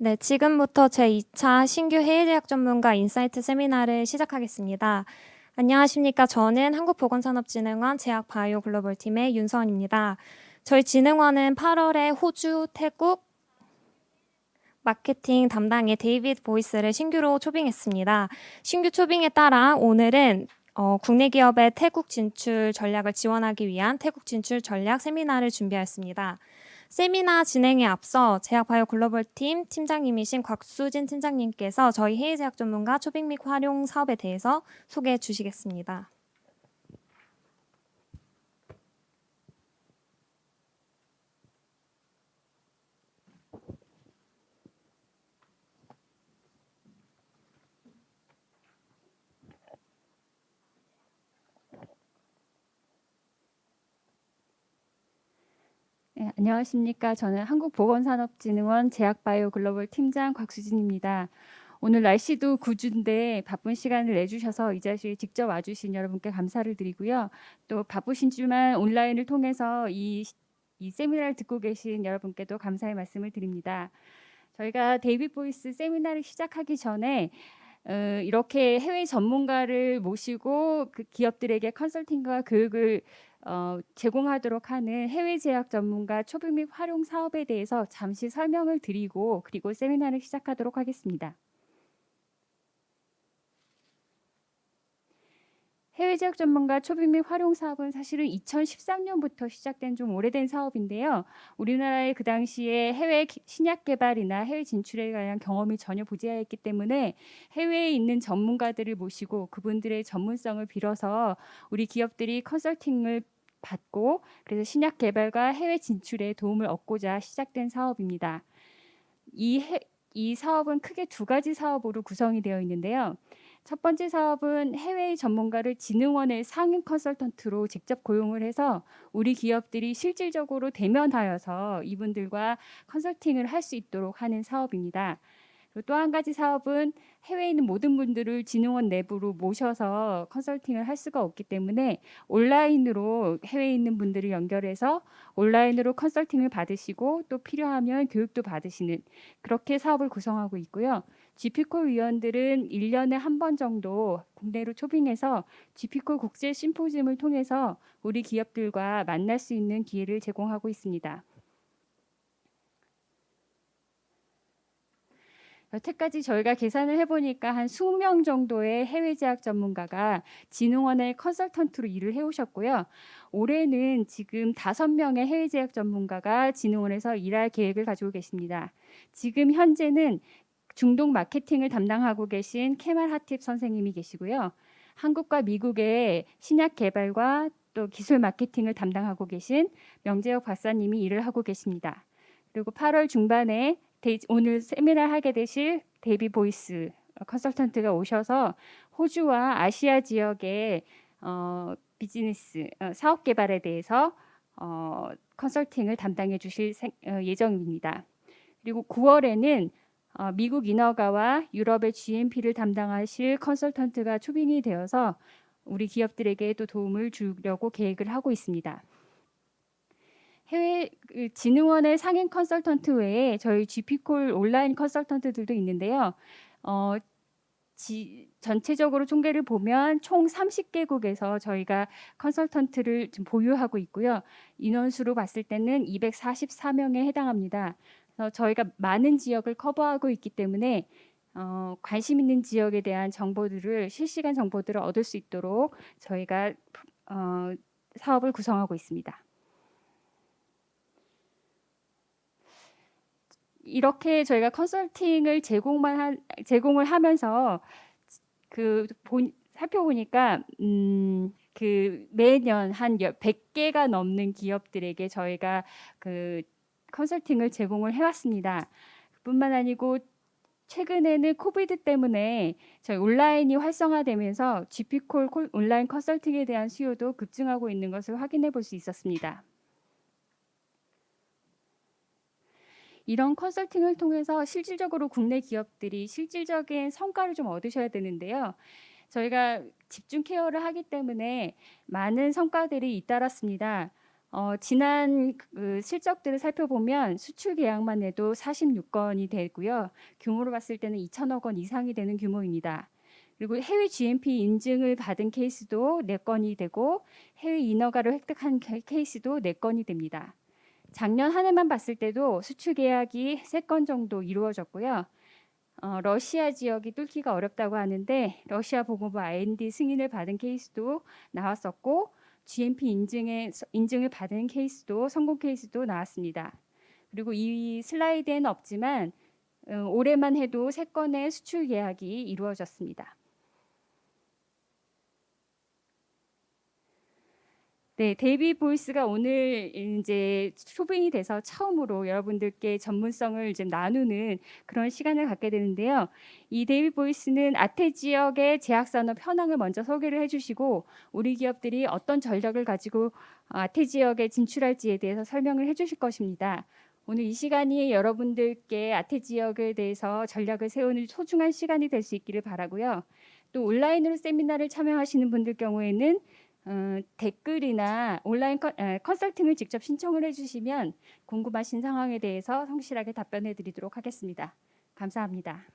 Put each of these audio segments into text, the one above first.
네, 지금부터 제2차 신규해외제약전문가 인사이트세미나를 시작하겠습니다. 안녕하십니까. 저는 한국보건산업진흥원 제약바이오글로벌팀의 윤서원입니다. 저희 진흥원은 8월에 호주, 태국 마케팅 담당의 데이비드 보이스를 신규로 초빙했습니다. 신규 초빙에 따라 오늘은 국내 기업의 태국 진출 전략을 지원하기 위한 태국 진출 전략 세미나를 준비하였습니다. 세미나 진행에 앞서 제약바이오 글로벌팀 팀장님이신 곽수진 팀장님께서 저희 해외제약 전문가 초빙 및 활용 사업에 대해서 소개해 주시겠습니다. 네, 안녕하십니까. 저는 한국보건산업진흥원 제약바이오 글로벌 팀장 곽수진입니다. 오늘 날씨도 굿인데 바쁜 시간을 내주셔서 이 자리에 직접 와주신 여러분께 감사를 드리고요. 또 바쁘신지만 온라인을 통해서 이 세미나를 듣고 계신 여러분께도 감사의 말씀을 드립니다. 저희가 데이비드 보이스 세미나를 시작하기 전에 이렇게 해외 전문가를 모시고 그 기업들에게 컨설팅과 교육을 제공하도록 하는 해외제약 전문가 초빙 및 활용 사업에 대해서 잠시 설명을 드리고 그리고 세미나를 시작하도록 하겠습니다. 해외제약 전문가 초빙 및 활용 사업은 사실은 2013년부터 시작된 좀 오래된 사업인데요. 우리나라의 그 당시에 해외 신약 개발이나 해외 진출에 관한 경험이 전혀 부재하였기 때문에 해외에 있는 전문가들을 모시고 그분들의 전문성을 빌어서 우리 기업들이 컨설팅을 받고 그래서 신약 개발과 해외 진출에 도움을 얻고자 시작된 사업입니다. 이 사업은 크게 두 가지 사업으로 구성이 되어 있는데요. 첫 번째 사업은 해외 전문가를 진흥원의 상임 컨설턴트로 직접 고용을 해서 우리 기업들이 실질적으로 대면하여서 이분들과 컨설팅을 할 수 있도록 하는 사업입니다. 또 한 가지 사업은 해외에 있는 모든 분들을 진흥원 내부로 모셔서 컨설팅을 할 수가 없기 때문에 온라인으로 해외에 있는 분들을 연결해서 온라인으로 컨설팅을 받으시고 또 필요하면 교육도 받으시는 그렇게 사업을 구성하고 있고요. GP콜 위원들은 1년에 한 번 정도 국내로 초빙해서 GP콜 국제 심포지움을 통해서 우리 기업들과 만날 수 있는 기회를 제공하고 있습니다. 여태까지 저희가 계산을 해보니까 한 20명 정도의 해외제약 전문가가 진흥원의 컨설턴트로 일을 해오셨고요. 올해는 지금 5명의 해외제약 전문가가 진흥원에서 일할 계획을 가지고 계십니다. 지금 현재는 중동 마케팅을 담당하고 계신 케말 하팁 선생님이 계시고요. 한국과 미국의 신약 개발과 또 기술 마케팅을 담당하고 계신 명재혁 박사님이 일을 하고 계십니다. 그리고 8월 중반에 오늘 세미나를 하게 되실 데이비드 보이스 컨설턴트가 오셔서 호주와 아시아 지역의 비즈니스 사업 개발에 대해서 컨설팅을 담당해 주실 예정입니다. 그리고 9월에는 미국 인허가와 유럽의 GMP를 담당하실 컨설턴트가 초빙이 되어서 우리 기업들에게 또 도움을 주려고 계획을 하고 있습니다. 해외 진흥원의 상임 컨설턴트 외에 저희 GP콜 온라인 컨설턴트들도 있는데요. 전체적으로 총계를 보면 총 30개국에서 저희가 컨설턴트를 좀 보유하고 있고요. 인원수로 봤을 때는 244명에 해당합니다. 그래서 저희가 많은 지역을 커버하고 있기 때문에 관심 있는 지역에 대한 정보들을 실시간 정보들을 얻을 수 있도록 저희가 사업을 구성하고 있습니다. 이렇게 저희가 컨설팅을 제공을 하면서 살펴보니까 매년 한 100개가 넘는 기업들에게 저희가 컨설팅을 제공을 해왔습니다. 뿐만 아니고 최근에는 코비드 때문에 저희 온라인이 활성화되면서 GP콜 온라인 컨설팅에 대한 수요도 급증하고 있는 것을 확인해 볼 수 있었습니다. 이런 컨설팅을 통해서 실질적으로 국내 기업들이 실질적인 성과를 좀 얻으셔야 되는데요. 저희가 집중 케어를 하기 때문에 많은 성과들이 잇따랐습니다. 지난 실적들을 살펴보면 수출 계약만 해도 46건이 되고요. 규모로 봤을 때는 2천억 원 이상이 되는 규모입니다. 그리고 해외 GMP 인증을 받은 케이스도 4건이 되고 해외 인허가를 획득한 케이스도 4건이 됩니다. 작년 한 해만 봤을 때도 수출 계약이 3건 정도 이루어졌고요. 러시아 지역이 뚫기가 어렵다고 하는데 러시아 보건부 R&D 승인을 받은 케이스도 나왔었고 GMP 인증을 받은 케이스도 성공 케이스도 나왔습니다. 그리고 이 슬라이드에는 없지만 올해만 해도 3건의 수출 계약이 이루어졌습니다. 네, 데이비 보이스가 오늘 이제 초빙이 돼서 처음으로 여러분들께 전문성을 이제 나누는 그런 시간을 갖게 되는데요. 이 데이비 보이스는 아태지역의 제약산업 현황을 먼저 소개를 해주시고 우리 기업들이 어떤 전략을 가지고 아태지역에 진출할지에 대해서 설명을 해주실 것입니다. 오늘 이 시간이 여러분들께 아태지역에 대해서 전략을 세우는 소중한 시간이 될 수 있기를 바라고요. 또 온라인으로 세미나를 참여하시는 분들 경우에는 댓글이나 온라인 컨설팅을 직접 신청을 해주시면 궁금하신 상황에 대해서 성실하게 답변해 드리도록 하겠습니다. 감사합니다.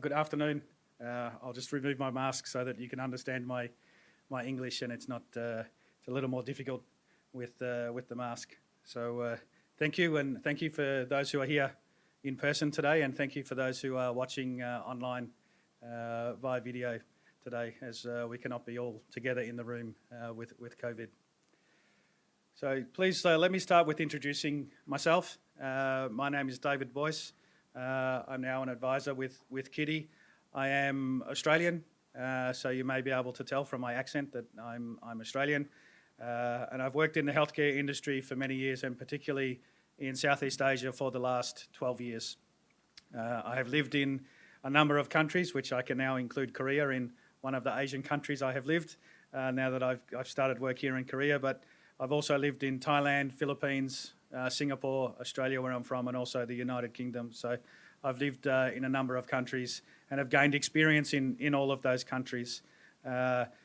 Good afternoon. I'll just remove my mask so that you can understand my English, and it's not it's a little more difficult with the mask. So thank you, and thank you for those who are here in person today, and thank you for those who are watching online via video today, as we cannot be all together in the room with COVID. So please let me start with introducing myself. My name is David Boyce. I'm now an advisor with Kitty. I am Australian, so you may be able to tell from my accent that I'm Australian. And I've worked in the healthcare industry for many years, and particularly in Southeast Asia for the last 12 years. I have lived in a number of countries, which I can now include Korea in one of the Asian countries I have lived, now that I've started work here in Korea. But I've also lived in Thailand, Philippines, Singapore, Australia, where I'm from, and also the United Kingdom. So I've lived in a number of countries and have gained experience in all of those countries.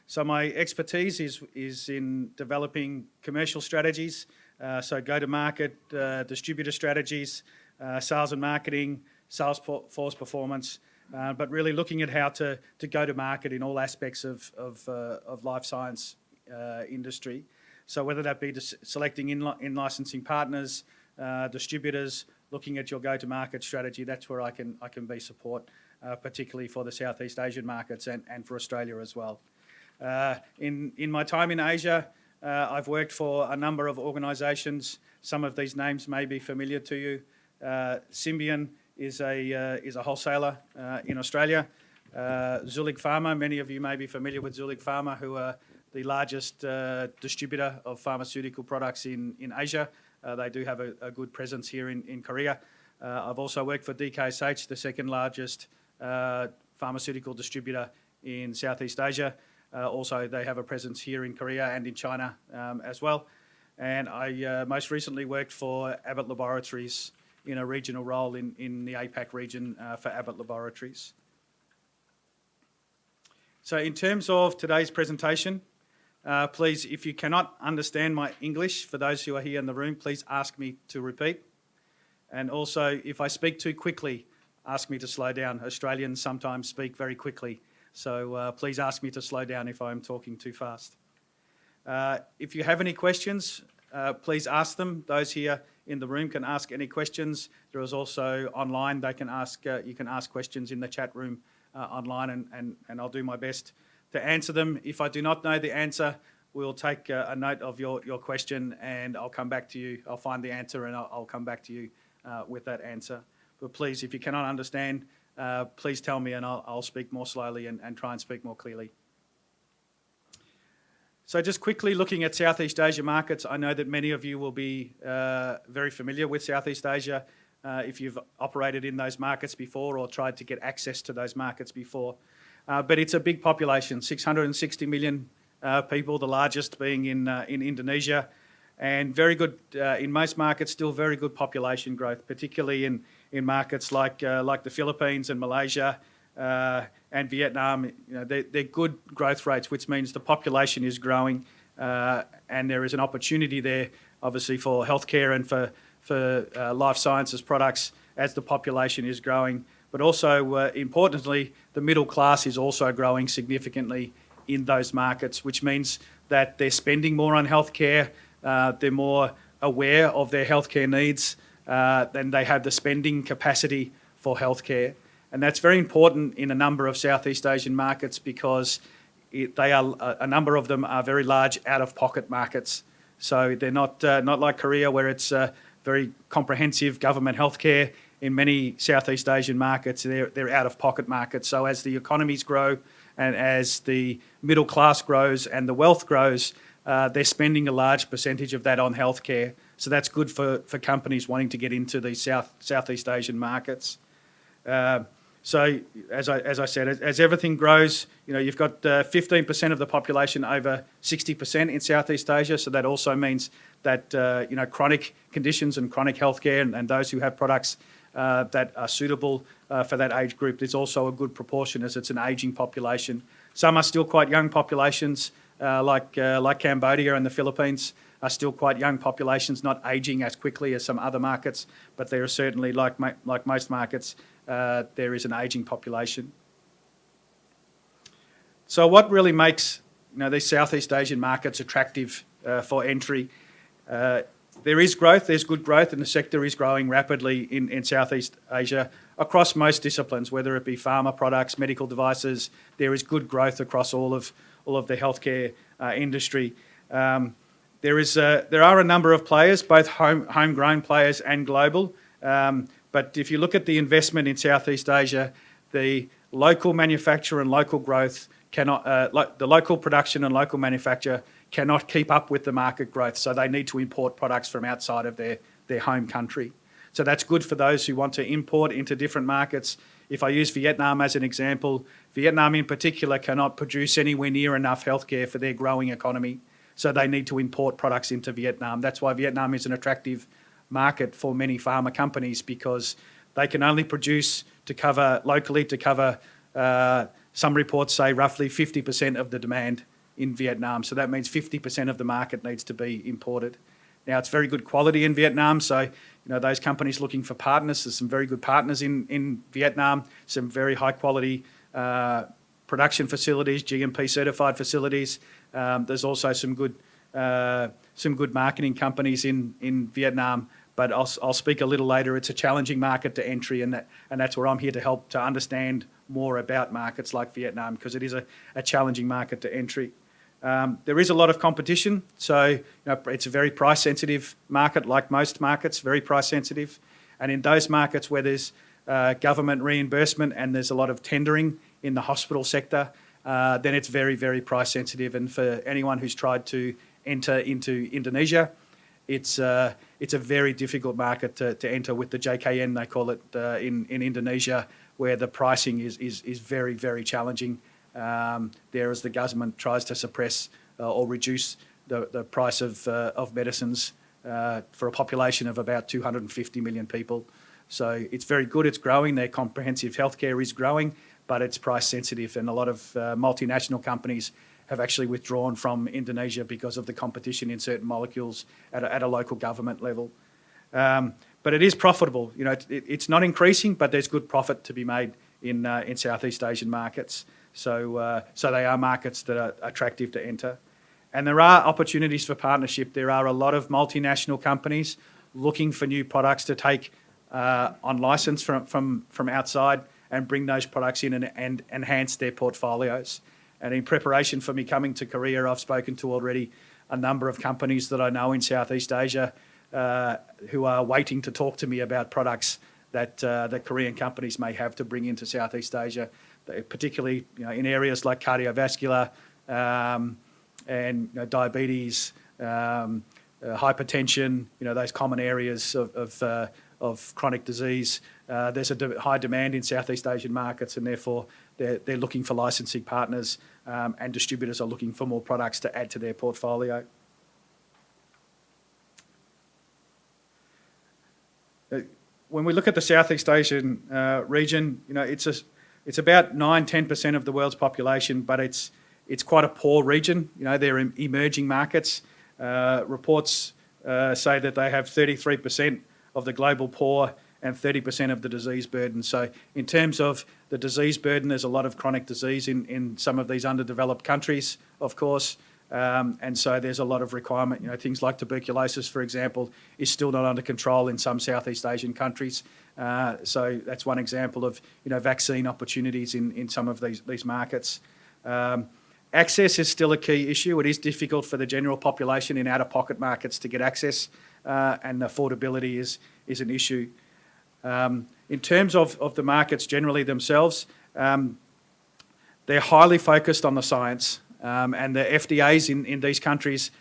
So my expertise is in developing commercial strategies, so go-to-market, distributor strategies, sales and marketing, sales force performance, but really looking at how to go to market in all aspects of life science industry. So whether that be selecting in-licensing partners, distributors, looking at your go-to-market strategy, that's where I can be support, particularly for the Southeast Asian markets and for Australia as well. In my time in Asia, I've worked for a number of organisations. Some of these names may be familiar to you. Symbion is a wholesaler in Australia. Zuellig Pharma, many of you may be familiar with Zuellig Pharma, who are the largest distributor of pharmaceutical products in Asia. They do have a good presence here in Korea. I've also worked for DKSH, the second largest pharmaceutical distributor in Southeast Asia. Also, they have a presence here in Korea and in China as well. And I most recently worked for Abbott Laboratories in a regional role in the APAC region for Abbott Laboratories. So in terms of today's presentation, please, if you cannot understand my English, for those who are here in the room, please ask me to repeat. And also, if I speak too quickly, ask me to slow down. Australians sometimes speak very quickly, so please ask me to slow down if I'm talking too fast. If you have any questions, please ask them. Those here in the room can ask any questions. There is also online, they can ask. You can ask questions in the chat room online, and I'll do my best to answer them. If I do not know the answer, we'll take a note of your question, and I'll come back to you. I'll find the answer, and I'll come back to you with that answer. But please, if you cannot understand, please tell me, and I'll speak more slowly and try and speak more clearly. So just quickly looking at Southeast Asia markets, I know that many of you will be very familiar with Southeast Asia if you've operated in those markets before or tried to get access to those markets before. But it's a big population, 660 million people, the largest being in Indonesia, and very good, in most markets, still very good population growth, particularly in markets like the Philippines and Malaysia, and Vietnam. They're good growth rates, which means the population is growing, and there is an opportunity there, obviously, for healthcare and for life sciences products as the population is growing. But also, importantly, the middle class is also growing significantly in those markets, which means that they're spending more on healthcare, they're more aware of their healthcare needs, and they have the spending capacity for healthcare. And that's very important in a number of Southeast Asian markets because a number of them are very large out-of-pocket markets. So they're not like Korea, where it's very comprehensive government healthcare. In many Southeast Asian markets, they're out-of-pocket markets. So as the economies grow and as the middle class grows and the wealth grows, they're spending a large percentage of that on healthcare. So that's good for companies wanting to get into these Southeast Asian markets. So as I said, as everything grows, you've got 15% of the population over 60% in Southeast Asia. So that also means that chronic conditions and chronic healthcare and those who have products that are suitable for that age group, there's also a good proportion as it's an ageing population. Some are still quite young populations, like Cambodia and the Philippines are still quite young populations, not ageing as quickly as some other markets, but there are certainly, like most markets, there is an ageing population. So what really makes these Southeast Asian markets attractive for entry? There is growth, there's good growth, and the sector is growing rapidly in Southeast Asia across most disciplines, whether it be pharma products, medical devices. There is good growth across all of the healthcare industry. There are a number of players, both homegrown players and global. But if you look at the investment in Southeast Asia, the local manufacture and local growth cannot, the local production and local manufacture cannot keep up with the market growth. So they need to import products from outside of their home country. So that's good for those who want to import into different markets. If I use Vietnam as an example, Vietnam in particular cannot produce anywhere near enough healthcare for their growing economy. So they need to import products into Vietnam. That's why Vietnam is an attractive market for many pharma companies, because they can only produce locally to cover, some reports say roughly 50% of the demand in Vietnam. So that means 50% of the market needs to be imported. Now, it's very good quality in Vietnam. So, those companies looking for partners, there's some very good partners in Vietnam, some very high quality production facilities, GMP certified facilities. There's also some good marketing companies in Vietnam, but I'll speak a little later. It's a challenging market to entry, and that's where I'm here to help to understand more about markets like Vietnam, because it is a challenging market to entry. There is a lot of competition, so it's a very price sensitive market, like most markets, very price sensitive. And in those markets where there's government reimbursement and there's a lot of tendering in the hospital sector, then it's very, very price sensitive. And for anyone who's tried to enter into Indonesia, it's a very difficult market to enter with the JKN, they call it, in Indonesia, where the pricing is very, very challenging. There, as the government tries to suppress or reduce the price of medicines for a population of about 250 million people. So it's very good, it's growing, their comprehensive healthcare is growing, but it's price sensitive, and a lot of multinational companies have actually withdrawn from Indonesia because of the competition in certain molecules at a local government level. But it is profitable. It's not increasing, but there's good profit to be made in Southeast Asian markets. So they are markets that are attractive to enter. And there are opportunities for partnership. There are a lot of multinational companies looking for new products to take on license from outside and bring those products in and enhance their portfolios. And in preparation for me coming to Korea, I've spoken to already a number of companies that I know in Southeast Asia who are waiting to talk to me about products that Korean companies may have to bring into Southeast Asia, particularly in areas like cardiovascular, and diabetes, hypertension, those common areas of chronic disease. There's a high demand in Southeast Asian markets, and therefore they're looking for licensing partners, and distributors are looking for more products to add to their portfolio. When we look at the Southeast Asian region, it's about 9-10% of the world's population, but it's quite a poor region. They're emerging markets. Reports say that they have 33% of the global poor and 30% of the disease burden. So in terms of the disease burden, there's a lot of chronic disease in some of these underdeveloped countries, of course. And so there's a lot of requirement. Things like tuberculosis, for example, is still not under control in some Southeast Asian countries. So that's one example of vaccine opportunities in some of these markets. Access is still a key issue. It is difficult for the general population in out-of-pocket markets to get access, and affordability is an issue. In terms of the markets generally themselves, they're highly focused on the science. And the FDAs in these countries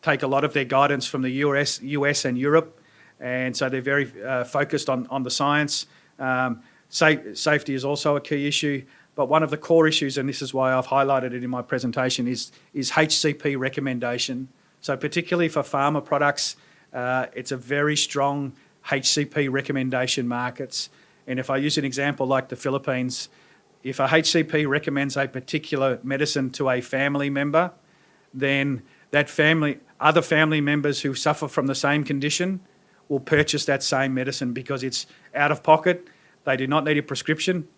take a lot of their guidance from the US and Europe, and so they're very focused on the science. Safety is also a key issue, but one of the core issues, and this is why I've highlighted it in my presentation, is HCP recommendation. So particularly for pharma products, it's a very strong HCP recommendation markets. And if I use an example like the Philippines, if a HCP recommends a particular medicine to a family member, then other family members who suffer from the same condition will purchase that same medicine because it's out of pocket. They do not need a prescription.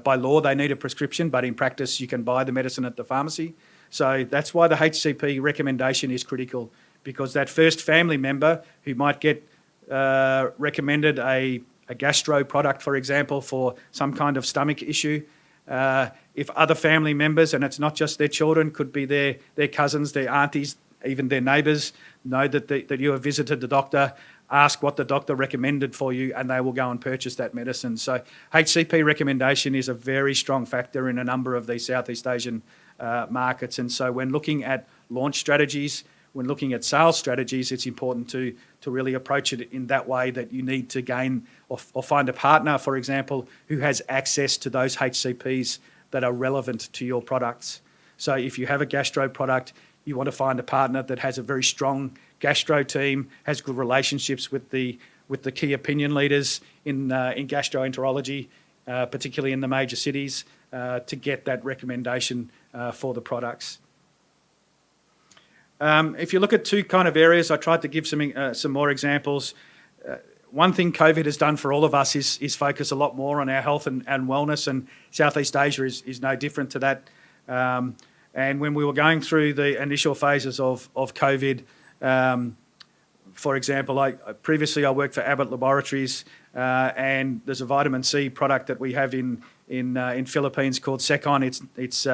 By law, they need a prescription, but in practice, you can buy the medicine at the pharmacy. So that's why the HCP recommendation is critical, because that first family member who might get recommended a gastro product, for example, for some kind of stomach issue, if other family members, and it's not just their children, could be their cousins, their aunties, even their neighbours, know that you have visited the doctor, ask what the doctor recommended for you, and they will go and purchase that medicine. So HCP recommendation is a very strong factor in a number of these Southeast Asian markets. And so when looking at launch strategies, when looking at sales strategies, it's important to really approach it in that way, that you need to gain or find a partner, for example, who has access to those HCPs that are relevant to your products. So if you have a gastro product, you want to find a partner that has a very strong gastro team, has good relationships with the key opinion leaders in gastroenterology, particularly in the major cities, to get that recommendation for the products. If you look at two kind of areas, I tried to give some more examples. One thing COVID has done for all of us is focus a lot more on our health and wellness, and Southeast Asia is no different to that. And when we were going through the initial phases of COVID, for example, previously I worked for Abbott Laboratories, and there's a vitamin C product that we have in Philippines called Secon. It's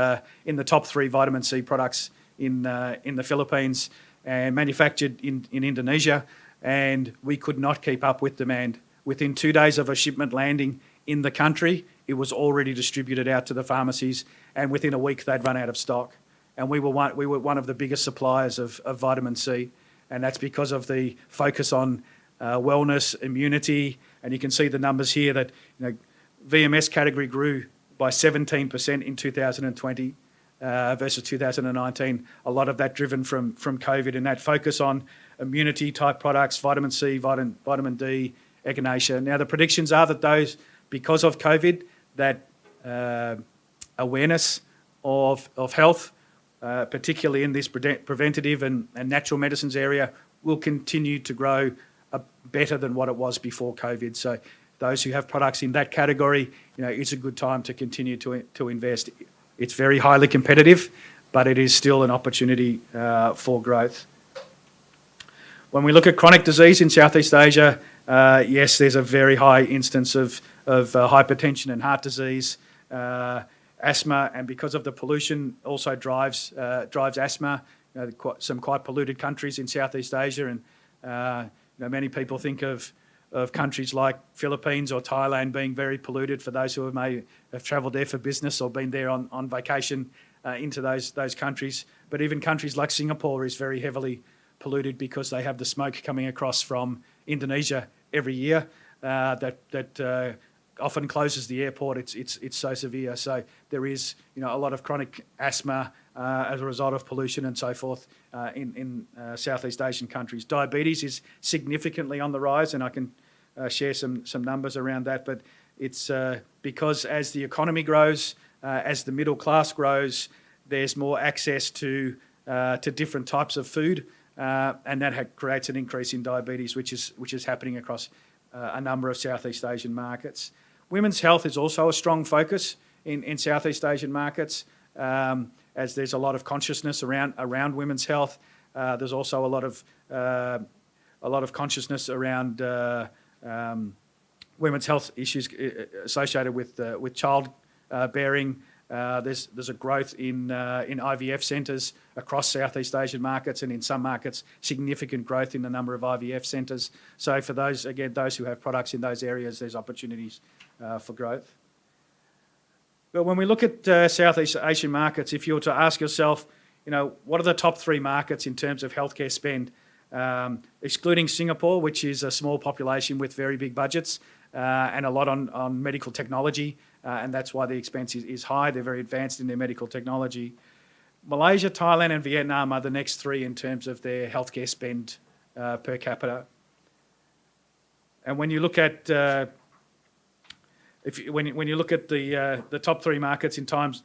in the top 3 vitamin C products in the Philippines, and manufactured in Indonesia, and we could not keep up with demand. Within 2 days of a shipment landing in the country, it was already distributed out to the pharmacies, and within a week they'd run out of stock. And we were one of the biggest suppliers of vitamin C, and that's because of the focus on wellness, immunity, and you can see the numbers here that VMS category grew by 17% in 2020 versus 2019. A lot of that driven from COVID, and that focus on immunity type products, vitamin C, vitamin D, echinacea. Now the predictions are that those, because of COVID, that awareness of health, particularly in this preventative and natural medicines area, will continue to grow better than what it was before COVID. So those who have products in that category, it's a good time to continue to invest. It's very highly competitive, but it is still an opportunity for growth. When we look at chronic disease in Southeast Asia, yes, there's a very high instance of hypertension and heart disease, asthma, and because of the pollution, also drives asthma. Some quite polluted countries in Southeast Asia, and many people think of countries like Philippines or Thailand being very polluted. For those who may have travelled there for business or been there on vacation, into those countries. But even countries like Singapore is very heavily polluted because they have the smoke coming across from Indonesia every year that often closes the airport. It's so severe. So there is a lot of chronic asthma as a result of pollution and so forth in Southeast Asian countries. Diabetes is significantly on the rise, and I can share some numbers around that. But it's because as the economy grows, as the middle class grows, there's more access to different types of food, and that creates an increase in diabetes, which is happening across a number of Southeast Asian markets. Women's health is also a strong focus in Southeast Asian markets, as there's a lot of consciousness around women's health. There's also a lot of consciousness around women's health issues associated with child bearing. There's a growth in IVF centres across Southeast Asian markets, and in some markets, significant growth in the number of IVF centres. So for those who have products in those areas, there's opportunities for growth. But when we look at Southeast Asian markets, if you were to ask yourself, what are the top 3 markets in terms of healthcare spend, excluding Singapore, which is a small population with very big budgets and a lot on medical technology, and that's why the expense is high. They're very advanced in their medical technology. Malaysia, Thailand and Vietnam are the next 3 in terms of their healthcare spend per capita. And when you look at when you look at the top 3 markets in terms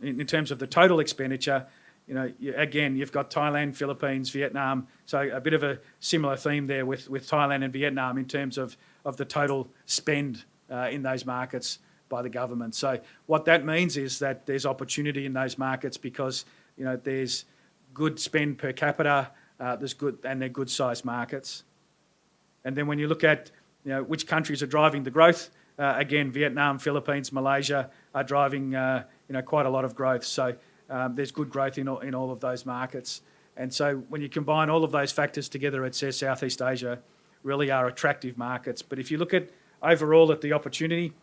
of the total expenditure, you've got Thailand, Philippines, Vietnam. So a bit of a similar theme there with Thailand and Vietnam in terms of the total spend in those markets by the government. So what that means is that there's opportunity in those markets because there's good spend per capita, they're good sized markets. And then when you look at which countries are driving the growth, again, Vietnam, Philippines, Malaysia are driving quite a lot of growth. So there's good growth in all of those markets. And so when you combine all of those factors together, it says Southeast Asia really are attractive markets. But if you look at overall at the opportunity,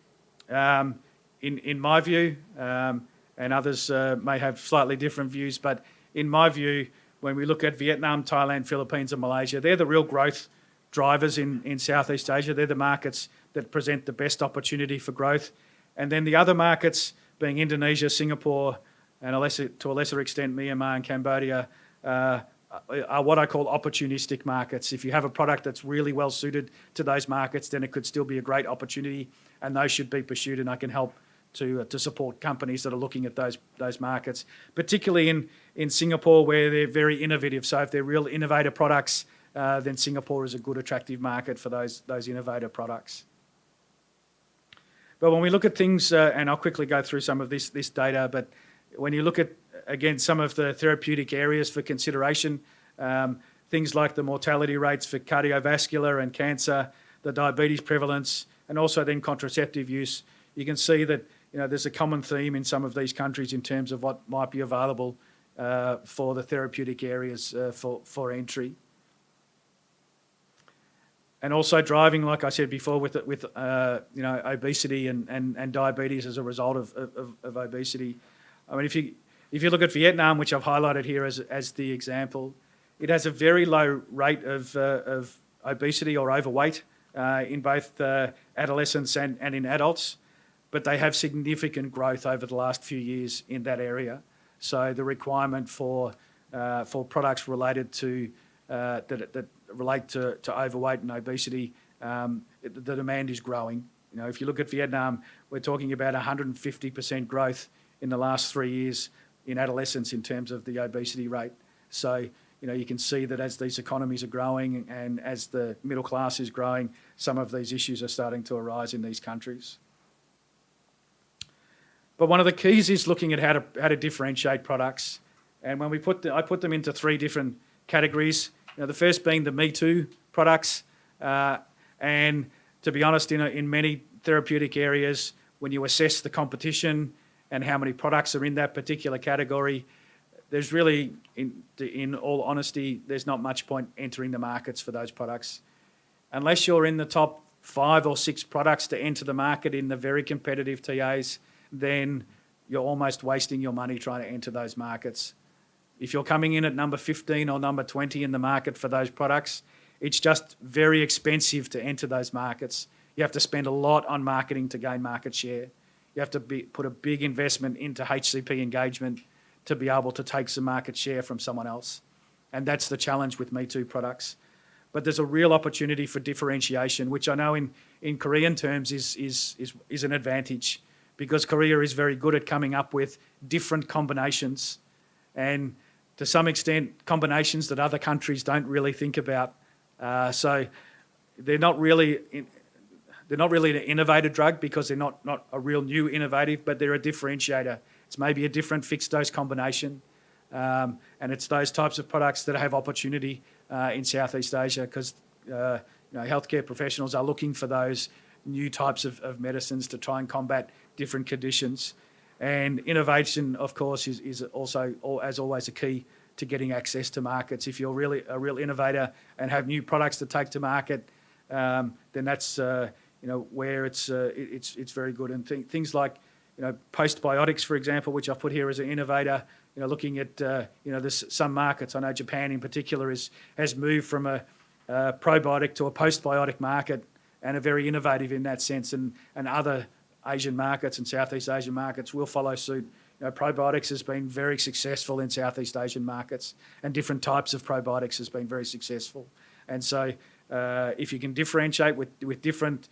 in my view, and others may have slightly different views, but in my view, when we look at Vietnam, Thailand, Philippines and Malaysia, they're the real growth drivers in Southeast Asia. They're the markets that present the best opportunity for growth. And then the other markets, being Indonesia, Singapore, and to a lesser extent Myanmar and Cambodia, are what I call opportunistic markets. If you have a product that's really well suited to those markets, then it could still be a great opportunity, and those should be pursued, and I can help to support companies that are looking at those markets, particularly in Singapore, where they're very innovative. So if they're real innovator products, then Singapore is a good attractive market for those innovator products. But when we look at things, and I'll quickly go through some of this data, but when you look at, again, some of the therapeutic areas for consideration, things like the mortality rates for cardiovascular and cancer, the diabetes prevalence, and also then contraceptive use, you can see that there's a common theme in some of these countries in terms of what might be available for the therapeutic areas for entry. And also driving, like I said before, with obesity and diabetes as a result of obesity. I mean, if you look at Vietnam, which I've highlighted here as the example, it has a very low rate of obesity or overweight in both adolescents and in adults, but they have significant growth over the last few years in that area. So the requirement for products related to that relate to overweight and obesity, the demand is growing. If you look at Vietnam, we're talking about 150% growth in the last 3 years in adolescents in terms of the obesity rate. So, you can see that as these economies are growing and as the middle class is growing, some of these issues are starting to arise in these countries. But one of the keys is looking at how to differentiate products. And when I put them into 3 different categories. The first being the Me Too products. And to be honest, in many therapeutic areas, when you assess the competition and how many products are in that particular category, there's really, in all honesty, there's not much point entering the markets for those products. Unless you're in the top 5 or 6 products to enter the market in the very competitive TAs, then you're almost wasting your money trying to enter those markets. If you're coming in at number 15 or number 20 in the market for those products, it's just very expensive to enter those markets. You have to spend a lot on marketing to gain market share. You have to put a big investment into HCP engagement to be able to take some market share from someone else. And that's the challenge with Me Too products. But there's a real opportunity for differentiation, which I know in Korean terms is an advantage, because Korea is very good at coming up with different combinations, and to some extent combinations that other countries don't really think about. So they're not really an innovative drug because they're not a real new innovative, but they're a differentiator. It's maybe a different fixed dose combination, and it's those types of products that have opportunity in Southeast Asia, because healthcare professionals are looking for those new types of medicines to try and combat different conditions. And innovation, of course, is also, as always, a key to getting access to markets. If you're really a real innovator and have new products to take to market, then that's where it's very good. And things like postbiotics, for example, which I've put here as an innovator. Looking at there's some markets. I know Japan in particular has moved from a probiotic to a postbiotic market, and are very innovative in that sense. And other Asian markets and Southeast Asian markets will follow suit. Probiotics has been very successful in Southeast Asian markets, and different types of probiotics has been very successful. And so if you can differentiate with different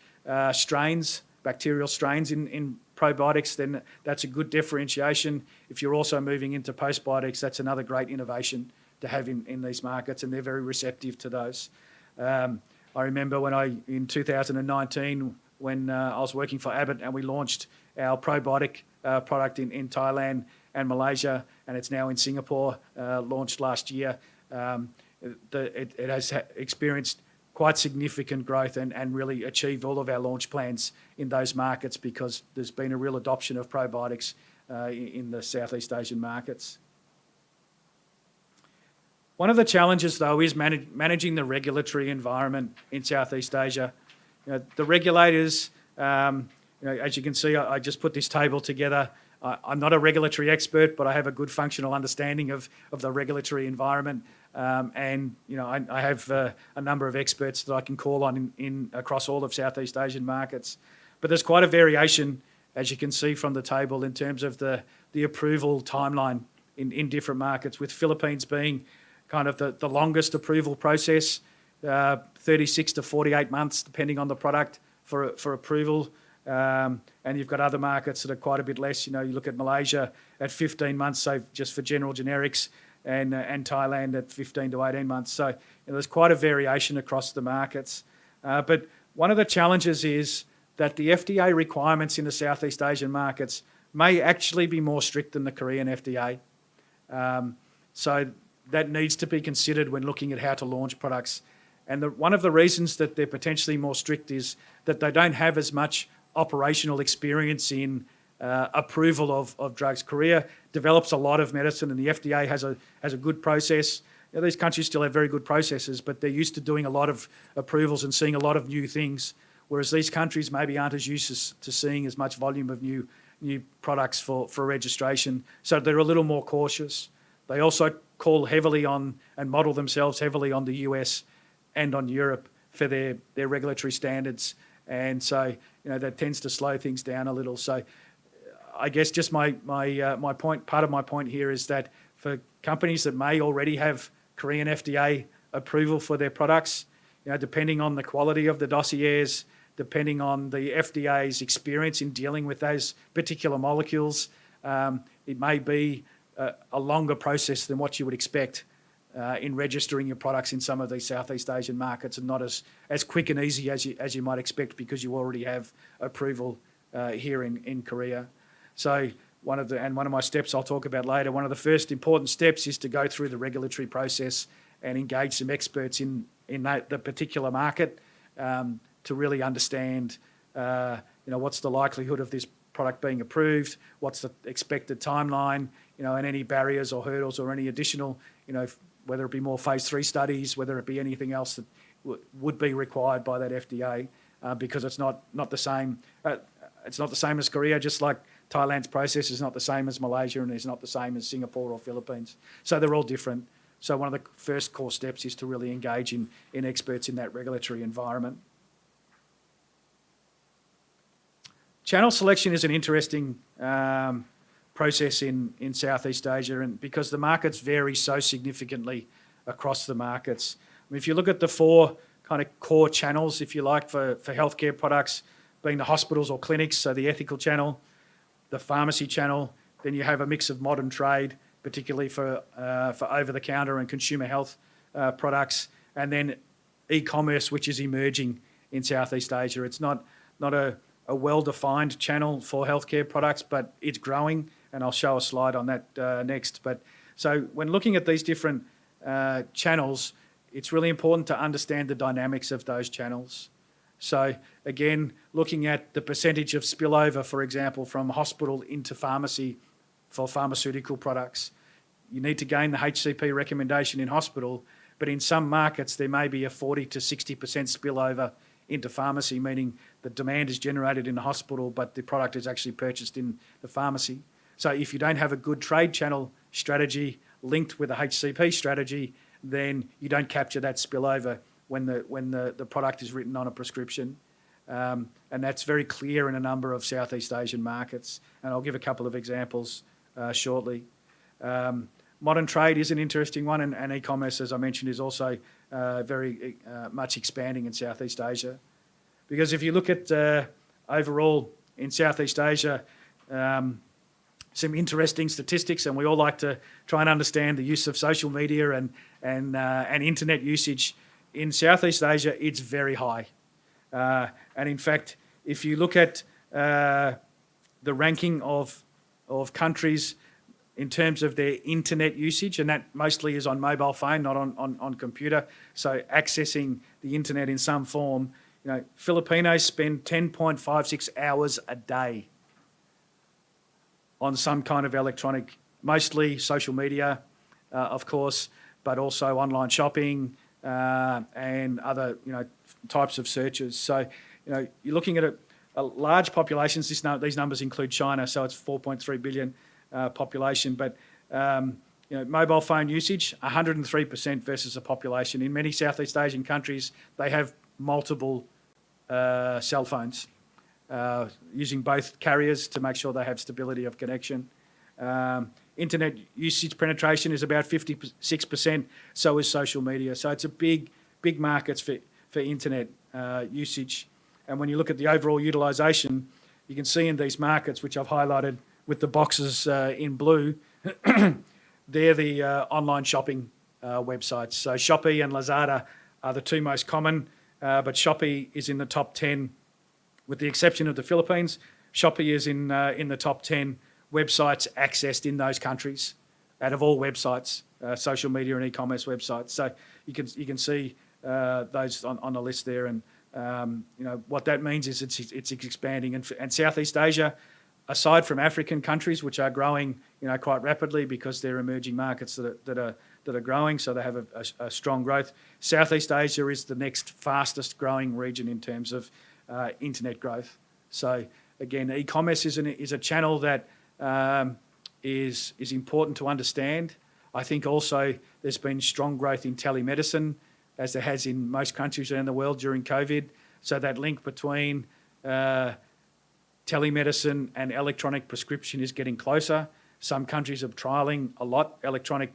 strains, bacterial strains in probiotics, then that's a good differentiation. If you're also moving into postbiotics, that's another great innovation to have in these markets, and they're very receptive to those. I remember in 2019, when I was working for Abbott, and we launched our probiotic product in Thailand and Malaysia, and it's now in Singapore, launched last year. It has experienced quite significant growth and really achieved all of our launch plans in those markets, because there's been a real adoption of probiotics in the Southeast Asian markets. One of the challenges, though, is managing the regulatory environment in Southeast Asia. The regulators, as you can see, I just put this table together. I'm not a regulatory expert, but I have a good functional understanding of the regulatory environment. And I have a number of experts that I can call on in across all of Southeast Asian markets. But there's quite a variation, as you can see from the table, in terms of the approval timeline in different markets, with Philippines being kind of the longest approval process, 36 to 48 months, depending on the product for approval. And you've got other markets that are quite a bit less. You look at Malaysia at 15 months, so just for general generics, and Thailand at 15 to 18 months. So there's quite a variation across the markets. But one of the challenges is that the FDA requirements in the Southeast Asian markets may actually be more strict than the Korean FDA. So that needs to be considered when looking at how to launch products. And one of the reasons that they're potentially more strict is that they don't have as much operational experience in approval of drugs. Korea develops a lot of medicine, and the FDA has a good process. These countries still have very good processes, but they're used to doing a lot of approvals and seeing a lot of new things, whereas these countries maybe aren't as used to seeing as much volume of new products for registration. So they're a little more cautious. They also call heavily on and model themselves heavily on the US and on Europe for their regulatory standards. And so, that tends to slow things down a little. So I guess just my point, part of my point here is that for companies that may already have Korean FDA approval for their products, depending on the quality of the dossiers, depending on the FDA's experience in dealing with those particular molecules, it may be a longer process than what you would expect in registering your products in some of these Southeast Asian markets, and not as quick and easy as you might expect, because you already have approval here in Korea. So one of my steps I'll talk about later, one of the first important steps is to go through the regulatory process and engage some experts in the particular market to really understand what's the likelihood of this product being approved, what's the expected timeline, and any barriers or hurdles or any additional, whether it be more phase 3 studies, whether it be anything else that would be required by that FDA, because it's not the same. It's not the same as Korea. Just like Thailand's process is not the same as Malaysia and is not the same as Singapore or Philippines. So they're all different. So one of the first core steps is to really engage in experts in that regulatory environment. Channel selection is an interesting process in Southeast Asia, and because the markets vary so significantly across the markets. I mean, if you look at the four kind of core channels, if you like, for healthcare products, being the hospitals or clinics, so the ethical channel, the pharmacy channel, then you have a mix of modern trade, particularly for over-the-counter and consumer health products, and then e-commerce, which is emerging in Southeast Asia. It's not a well-defined channel for healthcare products, but it's growing, and I'll show a slide on that next. But so when looking at these different channels, it's really important to understand the dynamics of those channels. So again, looking at the percentage of spillover, for example, from hospital into pharmacy for pharmaceutical products. You need to gain the HCP recommendation in hospital, but in some markets there may be a 40 to 60% spillover into pharmacy, meaning the demand is generated in the hospital, but the product is actually purchased in the pharmacy. So if you don't have a good trade channel strategy linked with a HCP strategy, then you don't capture that spillover when the product is written on a prescription. And that's very clear in a number of Southeast Asian markets. And I'll give a couple of examples shortly. Modern trade is an interesting one, and e-commerce, as I mentioned, is also very much expanding in Southeast Asia. Because if you look at overall in Southeast Asia, some interesting statistics, and we all like to try and understand the use of social media and internet usage. In Southeast Asia, it's very high. And in fact, if you look at the ranking of countries in terms of their internet usage, and that mostly is on mobile phone, not on computer, so accessing the internet in some form, you know, Filipinos spend 10.56 hours a day on some kind of electronic, mostly social media, of course, but also online shopping and other, types of searches. So, you're looking at a large populations. These numbers include China, so it's 4.3 billion population. But mobile phone usage, 103% versus a population. In many Southeast Asian countries, they have multiple cell phones, using both carriers to make sure they have stability of connection. Internet usage penetration is about 56%, so is social media. So it's a big markets for internet usage. And when you look at the overall utilisation, you can see in these markets, which I've highlighted with the boxes in blue, they're the online shopping websites. So Shopee and Lazada are the two most common, but Shopee is in the top 10, with the exception of the Philippines. Shopee is in the top 10 websites accessed in those countries, out of all websites, social media and e-commerce websites. So you can see those on the list there, and what that means is it's expanding. And Southeast Asia, aside from African countries which are growing quite rapidly because they're emerging markets that are growing, so they have a strong growth. Southeast Asia is the next fastest growing region in terms of internet growth. So again, e-commerce is a channel that is important to understand. I think also there's been strong growth in telemedicine, as there has in most countries around the world during COVID. So that link between telemedicine and electronic prescription is getting closer. Some countries are trialling a lot electronic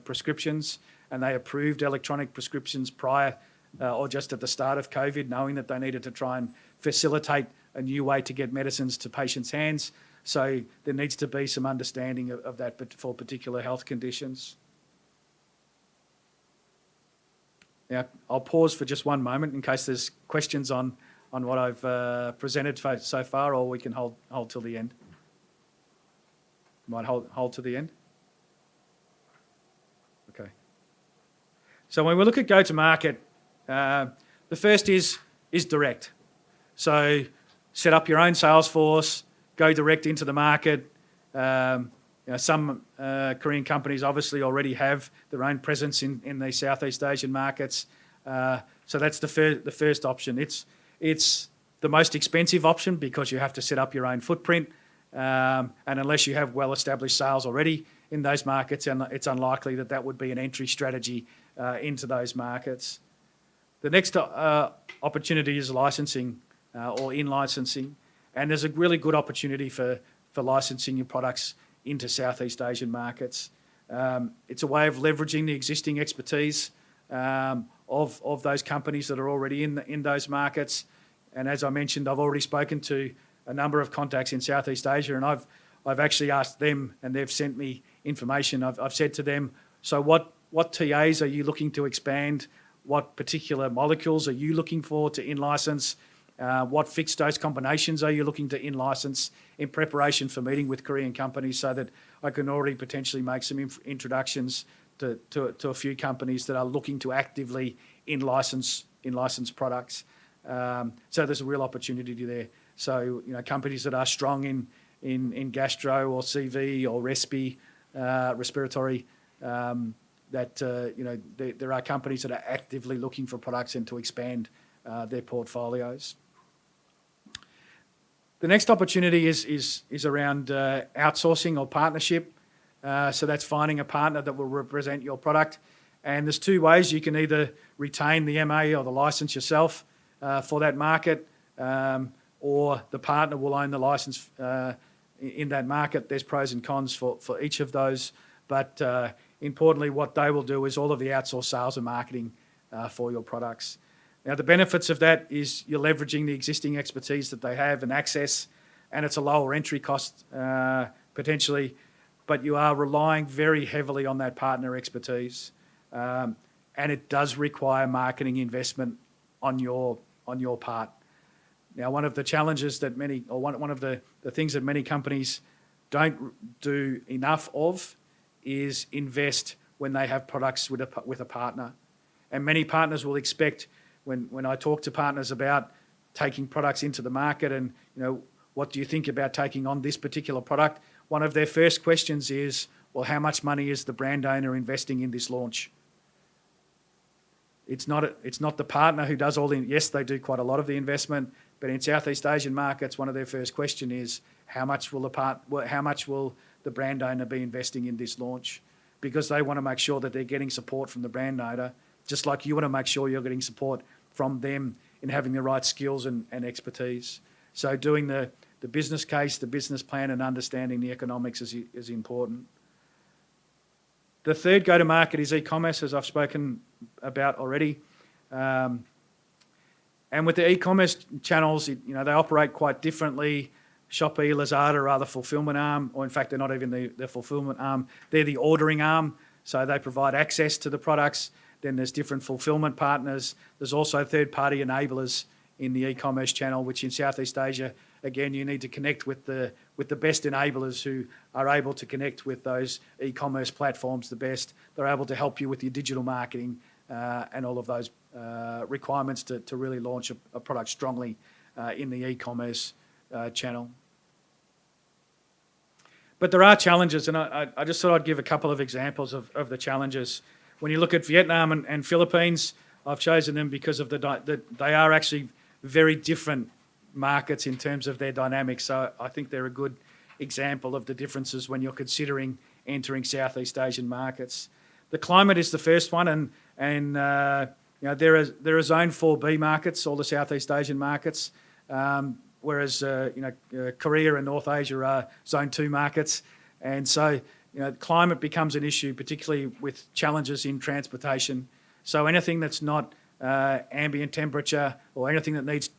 prescriptions, and they approved electronic prescriptions prior or just at the start of COVID, knowing that they needed to try and facilitate a new way to get medicines to patients' hands. So there needs to be some understanding of that, but for particular health conditions. Now, I'll pause for just one moment in case there's questions on what I've presented so far, or we can hold till the end. Might hold to the end. Okay. So when we look at go-to-market, the first is direct. So set up your own sales force, go direct into the market. Some Korean companies obviously already have their own presence in the Southeast Asian markets. So that's the first option. It's the most expensive option because you have to set up your own footprint. and unless you have well-established sales already in those markets, and it's unlikely that that would be an entry strategy into those markets. The next opportunity is licensing or in-licensing, and there's a really good opportunity for licensing your products into Southeast Asian markets. It's a way of leveraging the existing expertise of those companies that are already in those markets. And as I mentioned, I've already spoken to a number of contacts in Southeast Asia, and I've actually asked them, and they've sent me information. I've said to them, so what TAs are you looking to expand? What particular molecules are you looking for to in-license? What fixed dose combinations are you looking to in-license in preparation for meeting with Korean companies, so that I can already potentially make some introductions to a few companies that are looking to actively in-license products. So there's a real opportunity there. So, companies that are strong in gastro or CV or respiratory, there are companies that are actively looking for products and to expand their portfolios. The next opportunity is around outsourcing or partnership. So that's finding a partner that will represent your product. And there's two ways. You can either retain the MA or the license yourself for that market, or the partner will own the license in that market. There's pros and cons for each of those. But importantly, what they will do is all of the outsourced sales and marketing for your products. Now, the benefits of that is you're leveraging the existing expertise that they have and access, and it's a lower entry cost potentially, but you are relying very heavily on that partner expertise, and it does require marketing investment on your part. Now, one of the challenges that one of the things that many companies don't do enough of is invest when they have products with a partner. And many partners will expect, when I talk to partners about taking products into the market and, what do you think about taking on this particular product? One of their first questions is, well, how much money is the brand owner investing in this launch? It's not the partner who does yes, they do quite a lot of the investment, but in Southeast Asian markets, one of their first question is, how much will the brand owner be investing in this launch? Because they want to make sure that they're getting support from the brand owner, just like you want to make sure you're getting support from them in having the right skills and expertise. So doing the business case, the business plan, and understanding the economics is important. The third go-to-market is e-commerce, as I've spoken about already. And with the e-commerce channels, they operate quite differently. Shopee, Lazada are the fulfillment arm, or in fact, they're not even the fulfillment arm. They're the ordering arm, so they provide access to the products. Then there's different fulfillment partners. There's also third-party enablers in the e-commerce channel, which in Southeast Asia, again, you need to connect with the best enablers who are able to connect with those e-commerce platforms the best. They're able to help you with your digital marketing and all of those requirements to really launch a product strongly in the e-commerce channel. But there are challenges, and I just thought I'd give a couple of examples of the challenges. When you look at Vietnam and Philippines, I've chosen them because of they are actually very different markets in terms of their dynamics. So I think they're a good example of the differences when you're considering entering Southeast Asian markets. The climate is the first one, and there are Zone 4B markets, all the Southeast Asian markets, whereas Korea and North Asia are Zone 2 markets, and so climate becomes an issue, particularly with challenges in transportation. So anything that's not ambient temperature or anything that needs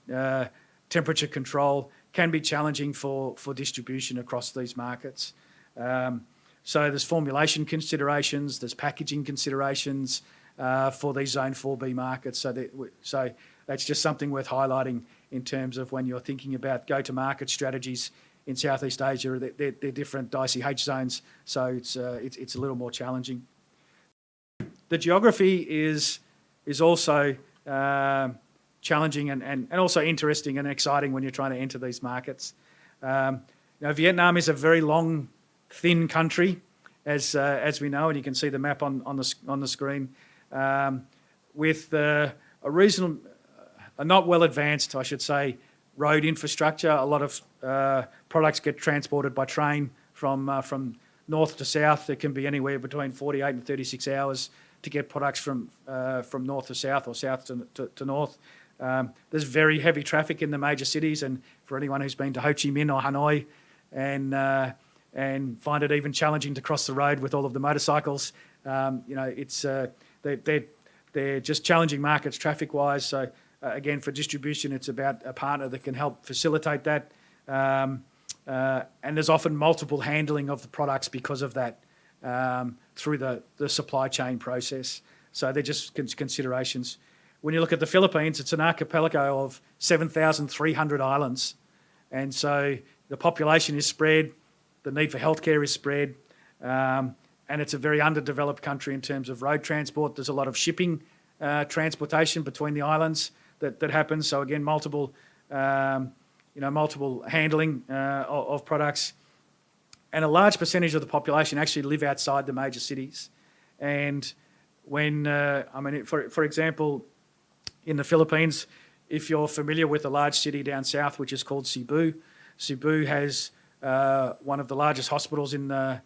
temperature control can be challenging for distribution across these markets. So there's formulation considerations, there's packaging considerations for these Zone 4B markets. So that's just something worth highlighting in terms of when you're thinking about go-to-market strategies in Southeast Asia. They're different ICH zones, so it's a little more challenging. The geography is also challenging and also interesting and exciting when you're trying to enter these markets. Vietnam is a very long, thin country, as we know, and you can see the map on the screen, with a not well advanced, I should say, road infrastructure. A lot of products get transported by train from north to south. It can be anywhere between 48 and 36 hours to get products from north to south or south to north. There's very heavy traffic in the major cities, and for anyone who's been to Ho Chi Minh or Hanoi and find it even challenging to cross the road with all of the motorcycles, it's they're just challenging markets traffic-wise. So again, for distribution, it's about a partner that can help facilitate that. And there's often multiple handling of the products because of that through the supply chain process. So they're just considerations. When you look at the Philippines, it's an archipelago of 7,300 islands. And so the population is spread, the need for healthcare is spread, and it's a very underdeveloped country in terms of road transport. There's a lot of shipping transportation between the islands that happens. So again, multiple handling of products. And a large percentage of the population actually live outside the major cities. And when, for example, in the Philippines, if you're familiar with a large city down south, which is called Cebu, Cebu has one of the largest hospitals in the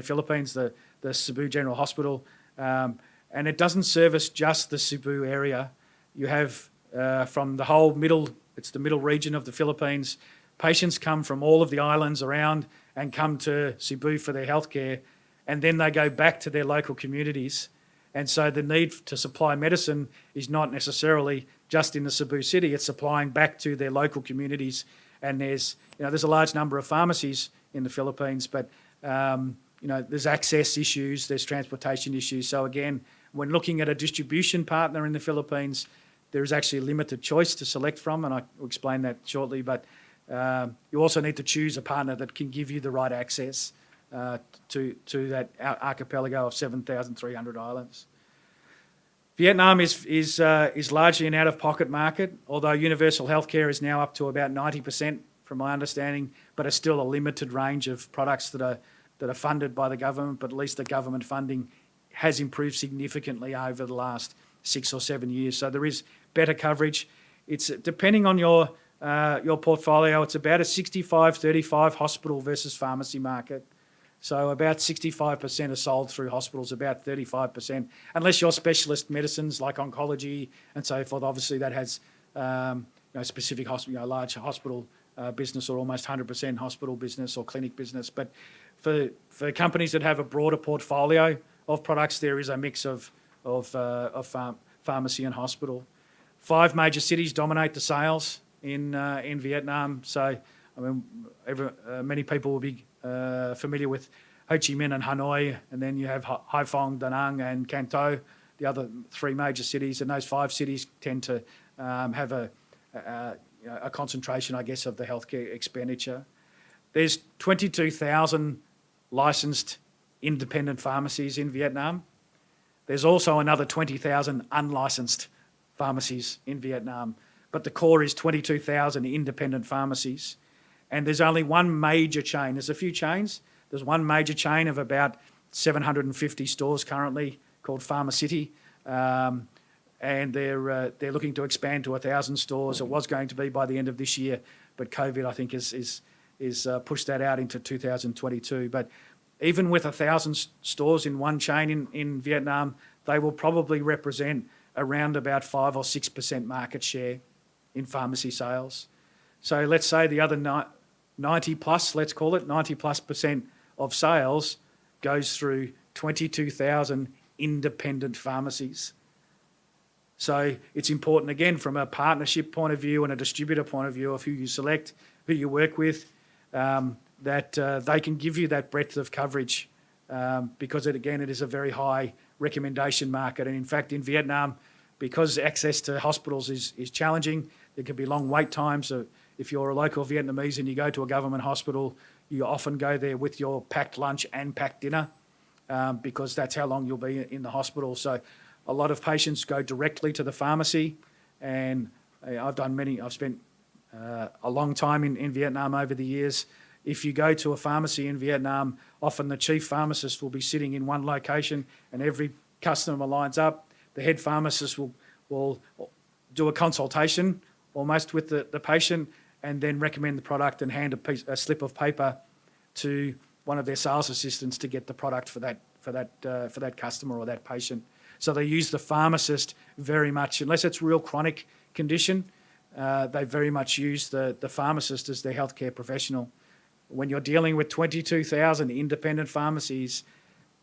Philippines, the Cebu General Hospital, and it doesn't service just the Cebu area. You have from the whole it's the middle region of the Philippines. Patients come from all of the islands around and come to Cebu for their healthcare, and then they go back to their local communities. And so the need to supply medicine is not necessarily just in the Cebu city, it's supplying back to their local communities. And there's a large number of pharmacies in the Philippines, but there's access issues, there's transportation issues. So again, when looking at a distribution partner in the Philippines, there is actually a limited choice to select from, and I'll explain that shortly. But you also need to choose a partner that can give you the right access to that archipelago of 7,300 islands. Vietnam is largely an out-of-pocket market, although universal healthcare is now up to about 90%, from my understanding, but it's still a limited range of products that are funded by the government. But at least the government funding has improved significantly over the last 6 or 7 years. So there is better coverage. It's depending on your portfolio, it's about a 65-35 hospital versus pharmacy market. So about 65% are sold through hospitals, about 35%, unless you're specialist medicines like oncology and so forth. Obviously, that has specific hospital, large hospital business, or almost 100% hospital business or clinic business. But for companies that have a broader portfolio of products, there is a mix of pharmacy and hospital. 5 major cities dominate the sales in Vietnam. So many people will be familiar with Ho Chi Minh and Hanoi, and then you have Hai Phong, Da Nang, and Can Tho, the other 3 major cities. And those 5 cities tend to have a concentration, I guess, of the healthcare expenditure. There's 22,000 licensed independent pharmacies in Vietnam. There's also another 20,000 unlicensed pharmacies in Vietnam, but the core is 22,000 independent pharmacies. And there's only one major chain. There's a few chains. There's one major chain of about 750 stores currently called Pharmacity, and they're looking to expand to 1,000 stores. It was going to be by the end of this year, but COVID, I think, is pushed that out into 2022. But even with 1,000 stores in one chain in Vietnam, they will probably represent around about 5 or 6% market share in pharmacy sales. So let's say the other 90 plus, let's call it 90+% of sales goes through 22,000 independent pharmacies. So it's important, again, from a partnership point of view and a distributor point of view of who you select, who you work with, that they can give you that breadth of coverage because, it is a very high recommendation market. And in fact, in Vietnam, because access to hospitals is challenging, there can be long wait times. So if you're a local Vietnamese and you go to a government hospital, you often go there with your packed lunch and packed dinner because that's how long you'll be in the hospital. So a lot of patients go directly to the pharmacy, and I've spent a long time in Vietnam over the years. If you go to a pharmacy in Vietnam, often the chief pharmacist will be sitting in one location and every customer lines up. The head pharmacist will do a consultation almost with the patient, and then recommend the product and hand a slip of paper to one of their sales assistants to get the product for that customer or that patient. So they use the pharmacist very much, unless it's real chronic condition, they very much use the pharmacist as their healthcare professional. When you're dealing with 22,000 independent pharmacies,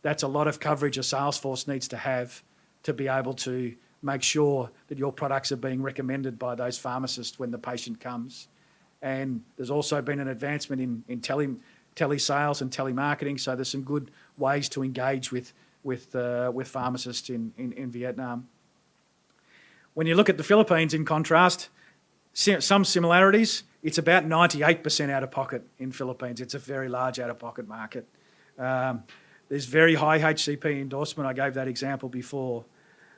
that's a lot of coverage a sales force needs to have to be able to make sure that your products are being recommended by those pharmacists when the patient comes. And there's also been an advancement in telesales and telemarketing, so there's some good ways to engage with pharmacists in Vietnam. When you look at the Philippines, in contrast, some similarities. It's about 98% out of pocket in Philippines. It's a very large out of pocket market. There's very high HCP endorsement. I gave that example before.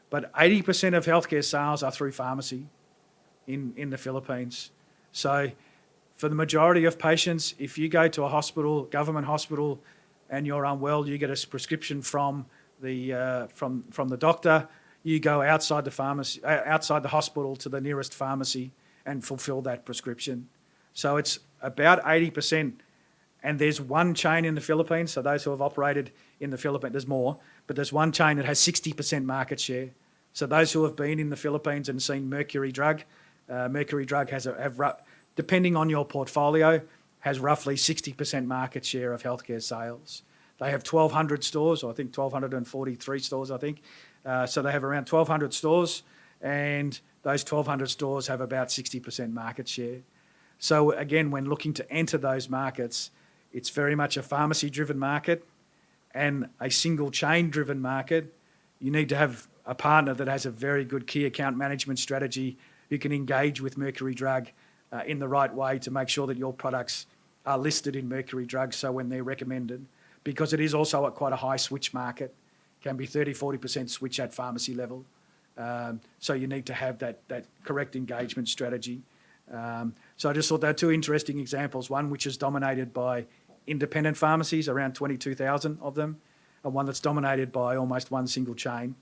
But 80% of healthcare sales are through pharmacy in the Philippines. So for the majority of patients, if you go to a hospital, government hospital, and you're unwell, you get a prescription from the doctor. You go outside the pharmacy, outside the hospital to the nearest pharmacy and fulfill that prescription. So it's about 80%. And there's one chain in the Philippines, so those who have operated in the Philippines, there's more, but there's one chain that has 60% market share. So those who have been in the Philippines and seen Mercury Drug has depending on your portfolio, has roughly 60% market share of healthcare sales. They have 1,200 stores, or I think 1,243 stores, I think. So they have around 1,200 stores, and those 1,200 stores have about 60% market share. So again, when looking to enter those markets, it's very much a pharmacy-driven market and a single chain-driven market. You need to have a partner that has a very good key account management strategy who can engage with Mercury Drug in the right way to make sure that your products are listed in Mercury Drug, so when they're recommended, because it is also at quite a high switch market, can be 30-40% switch at pharmacy level. So you need to have that correct engagement strategy. So I just thought they were two interesting examples, one which is dominated by independent pharmacies, around 22,000 of them, and one that's dominated by almost one single chain.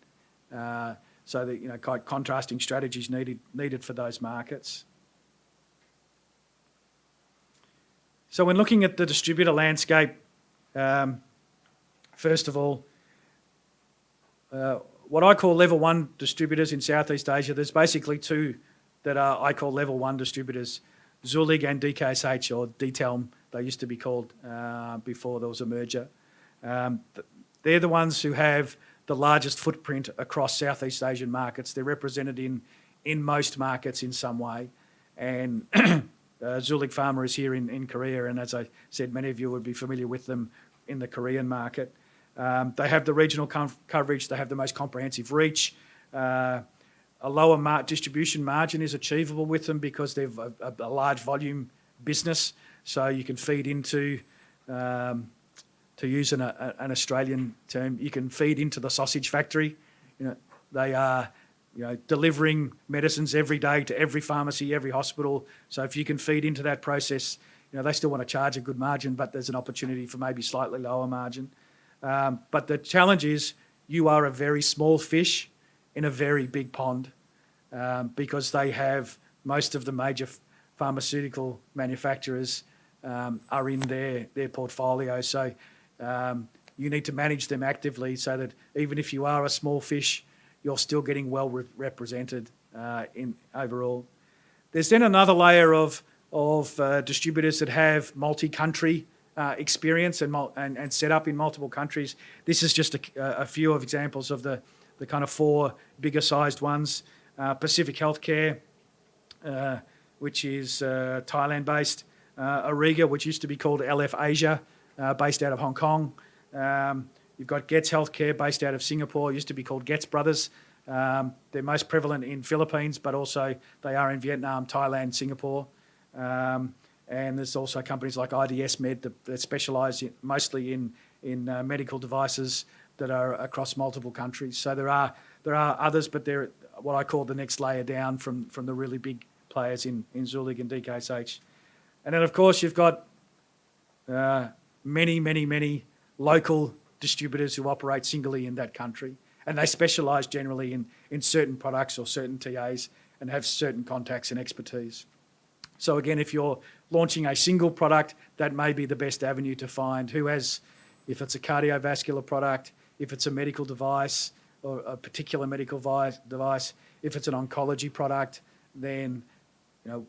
So that, quite contrasting strategies needed for those markets. So when looking at the distributor landscape, first of all, what I call level one distributors in Southeast Asia, there's basically two that I call level one distributors, Zulig and DKSH, or DTELM, they used to be called before there was a merger. They're the ones who have the largest footprint across Southeast Asian markets. They're represented in most markets in some way. And Zulig Pharma is here in Korea, and as I said, many of you would be familiar with them in the Korean market. They have the regional coverage, they have the most comprehensive reach. A lower distribution margin is achievable with them because they've a large volume business, so you can feed into, to use an Australian term, you can feed into the sausage factory. They are delivering medicines every day to every pharmacy, every hospital. So if you can feed into that process, they still want to charge a good margin, but there's an opportunity for maybe slightly lower margin. But the challenge is you are a very small fish in a very big pond, because they have most of the major pharmaceutical manufacturers are in their portfolio. So you need to manage them actively so that even if you are a small fish, you're still getting well represented in overall. There's then another layer of distributors that have multi-country experience and set up in multiple countries. This is just a few of examples of the kind of four bigger sized ones. Pacific Healthcare, which is Thailand-based. Auriga, which used to be called LF Asia, based out of Hong Kong. You've got Getz Healthcare, based out of Singapore, used to be called Getz Brothers. They're most prevalent in Philippines, but also they are in Vietnam, Thailand, Singapore. And there's also companies like IDS Med that specialise mostly in medical devices that are across multiple countries. So there are others, but they're what I call the next layer down from the really big players in Zulig and DKSH. And then, of course, you've got many local distributors who operate singly in that country, and they specialise generally in certain products or certain TAs, and have certain contacts and expertise. So again, if you're launching a single product, that may be the best avenue to find who has, if it's a cardiovascular product, if it's a medical device or a particular medical device, if it's an oncology product, then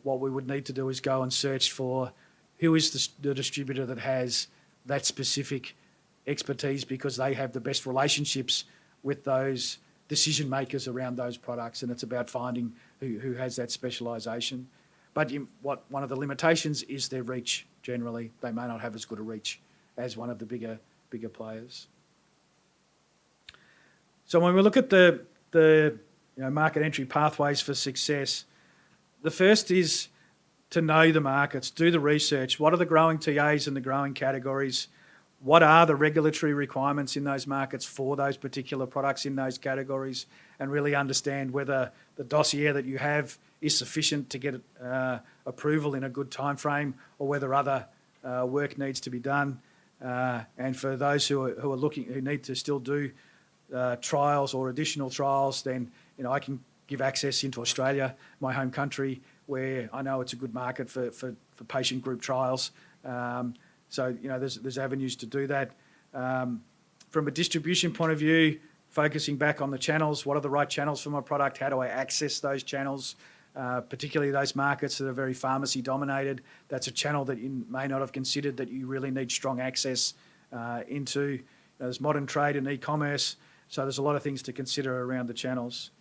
what we would need to do is go and search for who is the distributor that has that specific expertise, because they have the best relationships with those decision makers around those products, and it's about finding who has that specialisation. But one of the limitations is their reach. Generally, they may not have as good a reach as one of the bigger players. So when we look at the market entry pathways for success, the first is to know the markets, do the research. What are the growing TAs and the growing categories? What are the regulatory requirements in those markets for those particular products in those categories, and really understand whether the dossier that you have is sufficient to get approval in a good time frame, or whether other work needs to be done. And for those who need to still do trials or additional trials, then I can give access into Australia, my home country, where I know it's a good market for patient group trials. So there's avenues to do that. From a distribution point of view, focusing back on the channels, what are the right channels for my product? How do I access those channels? Particularly those markets that are very pharmacy dominated. That's a channel that you may not have considered that you really need strong access into. There's modern trade and e-commerce, so there's a lot of things to consider around the channels.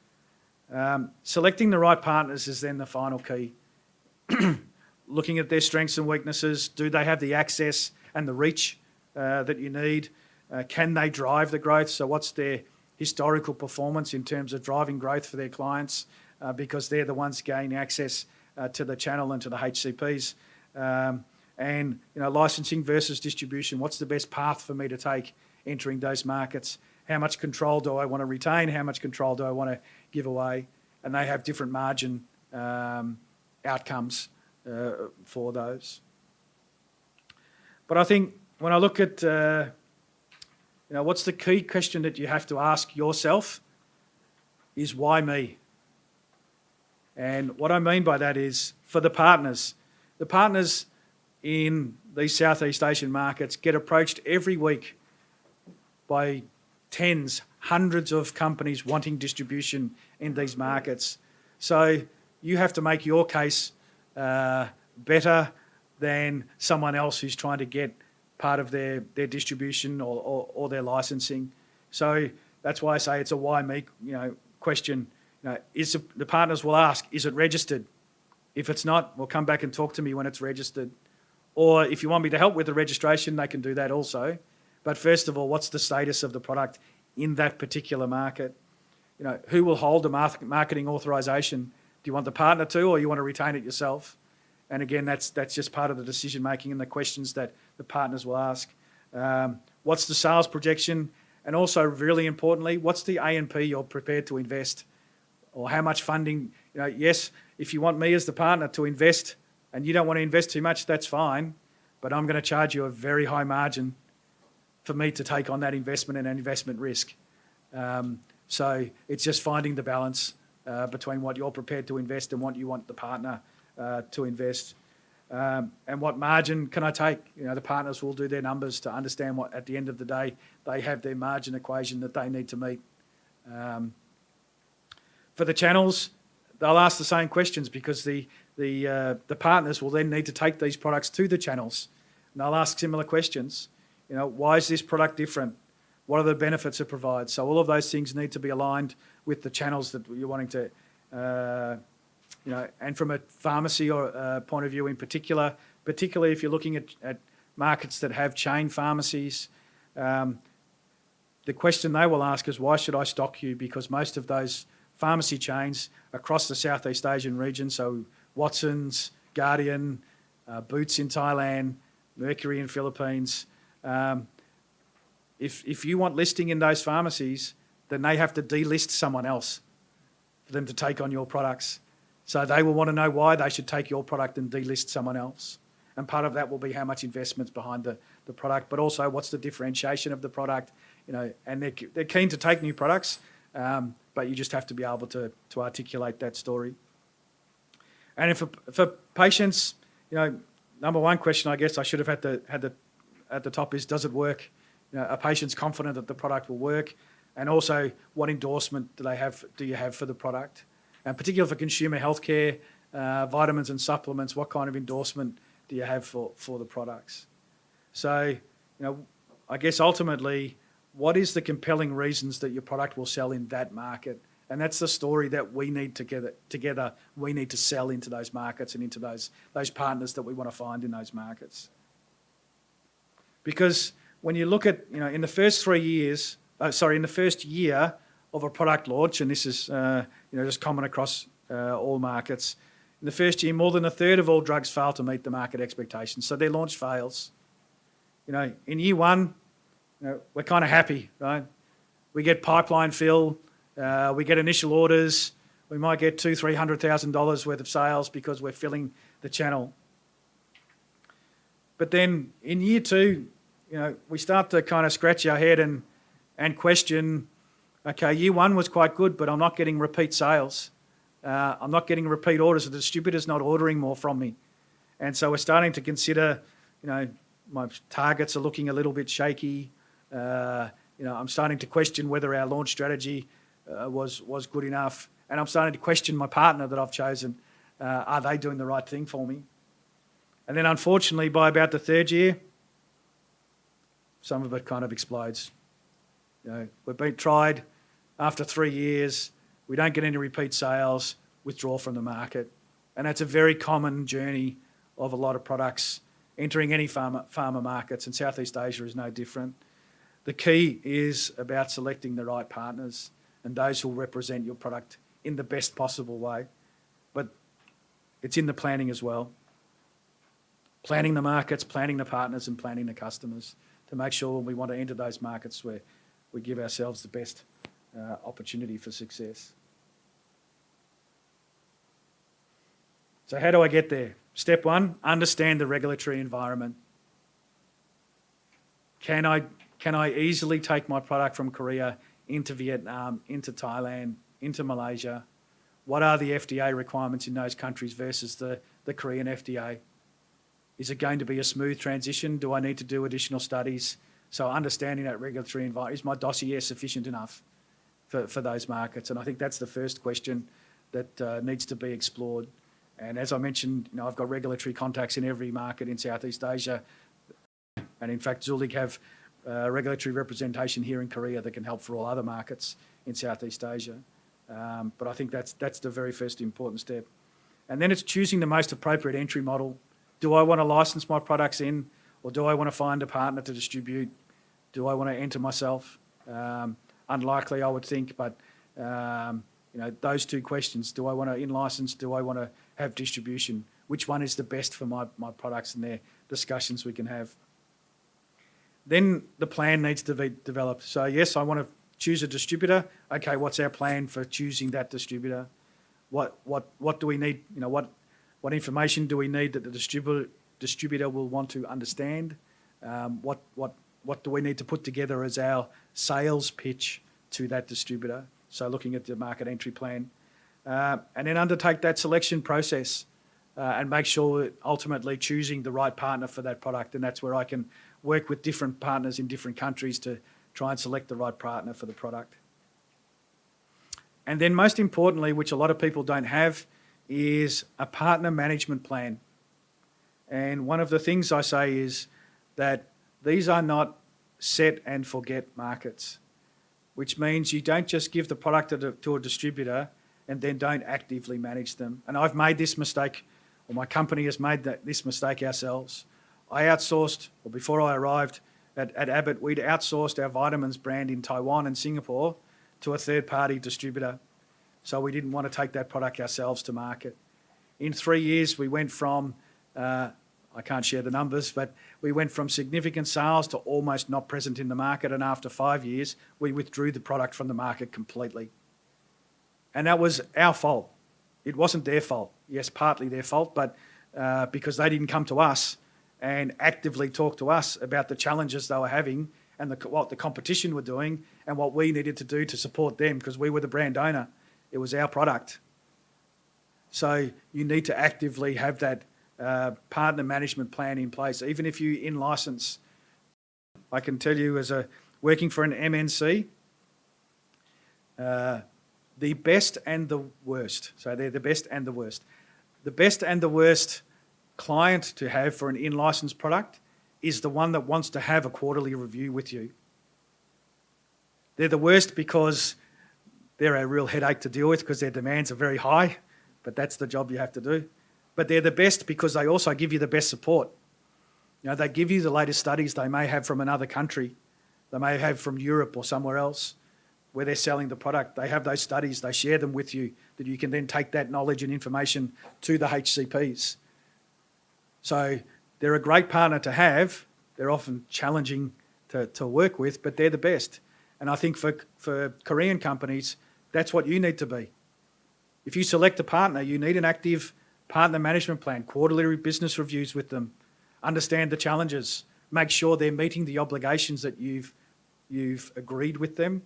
Selecting the right partners is then the final key. Looking at their strengths and weaknesses. Do they have the access and the reach that you need? Can they drive the growth? So what's their historical performance in terms of driving growth for their clients? Because they're the ones gaining access to the channel and to the HCPs. And licensing versus distribution. What's the best path for me to take entering those markets? How much control do I want to retain? How much control do I want to give away? And they have different margin outcomes for those. But I think when I look at, what's the key question that you have to ask yourself is, why me? And what I mean by that is, for the partners in these Southeast Asian markets get approached every week by tens, hundreds of companies wanting distribution in these markets. So you have to make your case better than someone else who's trying to get part of their distribution or their licensing. So that's why I say it's a why me question. The partners will ask, is it registered? If it's not, well, come back and talk to me when it's registered. Or if you want me to help with the registration, they can do that also. But first of all, what's the status of the product in that particular market? Who will hold the marketing authorization? Do you want the partner to, or you want to retain it yourself? And again, that's just part of the decision making and the questions that the partners will ask. What's the sales projection? And also, really importantly, what's the A&P you're prepared to invest? Or how much funding? Yes, if you want me as the partner to invest and you don't want to invest too much, that's fine. But I'm going to charge you a very high margin for me to take on that investment and an investment risk. So it's just finding the balance between what you're prepared to invest and what you want the partner to invest. And what margin can I take? The partners will do their numbers to understand what, at the end of the day, they have their margin equation that they need to meet. For the channels, they'll ask the same questions, because the partners will then need to take these products to the channels, and they'll ask similar questions. Why is this product different? What are the benefits it provides? So all of those things need to be aligned with the channels that you're wanting to, and from a pharmacy or point of view in particularly if you're looking at markets that have chain pharmacies, the question they will ask is, why should I stock you? Because most of those pharmacy chains across the Southeast Asian region, so Watson's, Guardian, Boots in Thailand, Mercury in Philippines, if you want listing in those pharmacies, then they have to delist someone else for them to take on your products. So they will want to know why they should take your product and delist someone else. And part of that will be how much investment's behind the product, but also what's the differentiation of the product. And they're keen to take new products, but you just have to be able to articulate that story. And if for patients, number one question I guess I should have had at the top is, does it work? Are patients confident that the product will work? And also, what endorsement do you have for the product? And particularly for consumer healthcare, vitamins and supplements, what kind of endorsement do you have for the products? So, I guess ultimately, what is the compelling reasons that your product will sell in that market? And that's the story that we need together. We need to sell into those markets and into those partners that we want to find in those markets. Because when you look at, in the first 3 years, in the first year of a product launch, and this is, just common across all markets, in the first year, more than a third of all drugs fail to meet the market expectations. So their launch fails. In year one, we're kind of happy, right? We get pipeline fill, we get initial orders, we might get $200,000-$300,000 worth of sales because we're filling the channel. But then in year two, we start to kind of scratch our head and question, okay, year one was quite good, but I'm not getting repeat sales. I'm not getting repeat orders. The distributor's not ordering more from me. And so we're starting to consider, my targets are looking a little bit shaky. I'm starting to question whether our launch strategy was good enough. And I'm starting to question my partner that I've chosen. Are they doing the right thing for me? And then unfortunately, by about the third year, some of it kind of explodes. We've been tried after 3 years, we don't get any repeat sales, withdraw from the market. And that's a very common journey of a lot of products entering any pharma markets, and Southeast Asia is no different. The key is about selecting the right partners and those who will represent your product in the best possible way. But it's in the planning as well. Planning the markets, planning the partners, and planning the customers to make sure when we want to enter those markets where we give ourselves the best opportunity for success. So how do I get there? Step one, understand the regulatory environment. Can I easily take my product from Korea into Vietnam, into Thailand, into Malaysia? What are the FDA requirements in those countries versus the Korean FDA? Is it going to be a smooth transition? Do I need to do additional studies? So understanding that regulatory environment, is my dossier sufficient enough for those markets? And I think that's the first question that needs to be explored. And as I mentioned, I've got regulatory contacts in every market in Southeast Asia. And in fact, Zulik have regulatory representation here in Korea that can help for all other markets in Southeast Asia. But I think that's the very first important step. And then it's choosing the most appropriate entry model. Do I want to license my products in, or do I want to find a partner to distribute? Do I want to enter myself? Unlikely, I would think, but those two questions: do I want to in-license? Do I want to have distribution? Which one is the best for my products? And their discussions we can have. Then the plan needs to be developed. So yes, I want to choose a distributor. Okay, what's our plan for choosing that distributor? What do we need? What information do we need that the distributor will want to understand? What do we need to put together as our sales pitch to that distributor? So looking at the market entry plan. And then undertake that selection process and make sure that ultimately choosing the right partner for that product. And that's where I can work with different partners in different countries to try and select the right partner for the product. And then most importantly, which a lot of people don't have, is a partner management plan. And one of the things I say is that these are not set and forget markets, which means you don't just give the product to a distributor and then don't actively manage them. And I've made this mistake, or my company has made this mistake ourselves. I outsourced, or before I arrived at Abbott, we'd outsourced our vitamins brand in Taiwan and Singapore to a third-party distributor. So we didn't want to take that product ourselves to market. In 3 years, we went from, I can't share the numbers, but we went from significant sales to almost not present in the market. And after 5 years, we withdrew the product from the market completely. And that was our fault. It wasn't their fault. Yes, partly their fault, but because they didn't come to us and actively talk to us about the challenges they were having and what the competition were doing and what we needed to do to support them, because we were the brand owner. It was our product. So you need to actively have that partner management plan in place. Even if you in-license, I can tell you as working for an MNC, the best and the worst. So they're the best and the worst. The best and the worst client to have for an in-licensed product is the one that wants to have a quarterly review with you. They're the worst because they're a real headache to deal with because their demands are very high, but that's the job you have to do. But they're the best because they also give you the best support. You know, they give you the latest studies they may have from another country. They may have from Europe or somewhere else where they're selling the product. They have those studies, they share them with you, that you can then take that knowledge and information to the HCPs. So they're a great partner to have. They're often challenging to work with, but they're the best. And I think for Korean companies, that's what you need to be. If you select a partner, you need an active partner management plan, quarterly business reviews with them, understand the challenges, make sure they're meeting the obligations that you've agreed with them.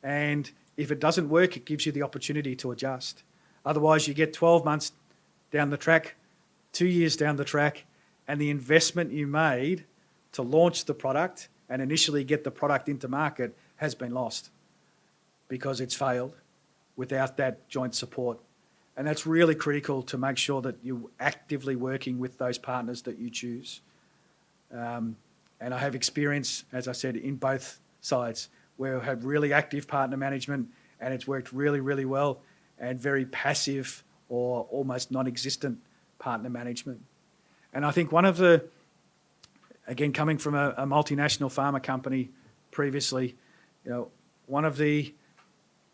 And if it doesn't work, it gives you the opportunity to adjust. Otherwise, you get 12 months down the track, 2 years down the track, and the investment you made to launch the product and initially get the product into market has been lost because it's failed without that joint support. And that's really critical to make sure that you're actively working with those partners that you choose. And I have experience, as I said, in both sides, where we have really active partner management and it's worked really, really well, and very passive or almost non-existent partner management. And I think one of the, again, coming from a multinational pharma company previously, you know, one of the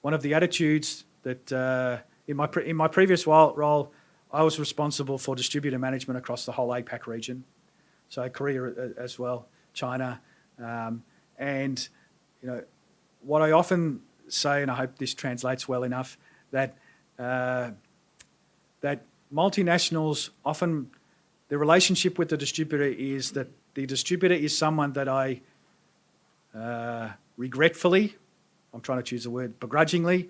attitudes that in my previous role, I was responsible for distributor management across the whole APAC region, so Korea as well, China, and you know, what I often say, and I hope this translates well enough, that that multinationals often, the relationship with the distributor is that the distributor is someone that I regretfully, I'm trying to choose a word, begrudgingly,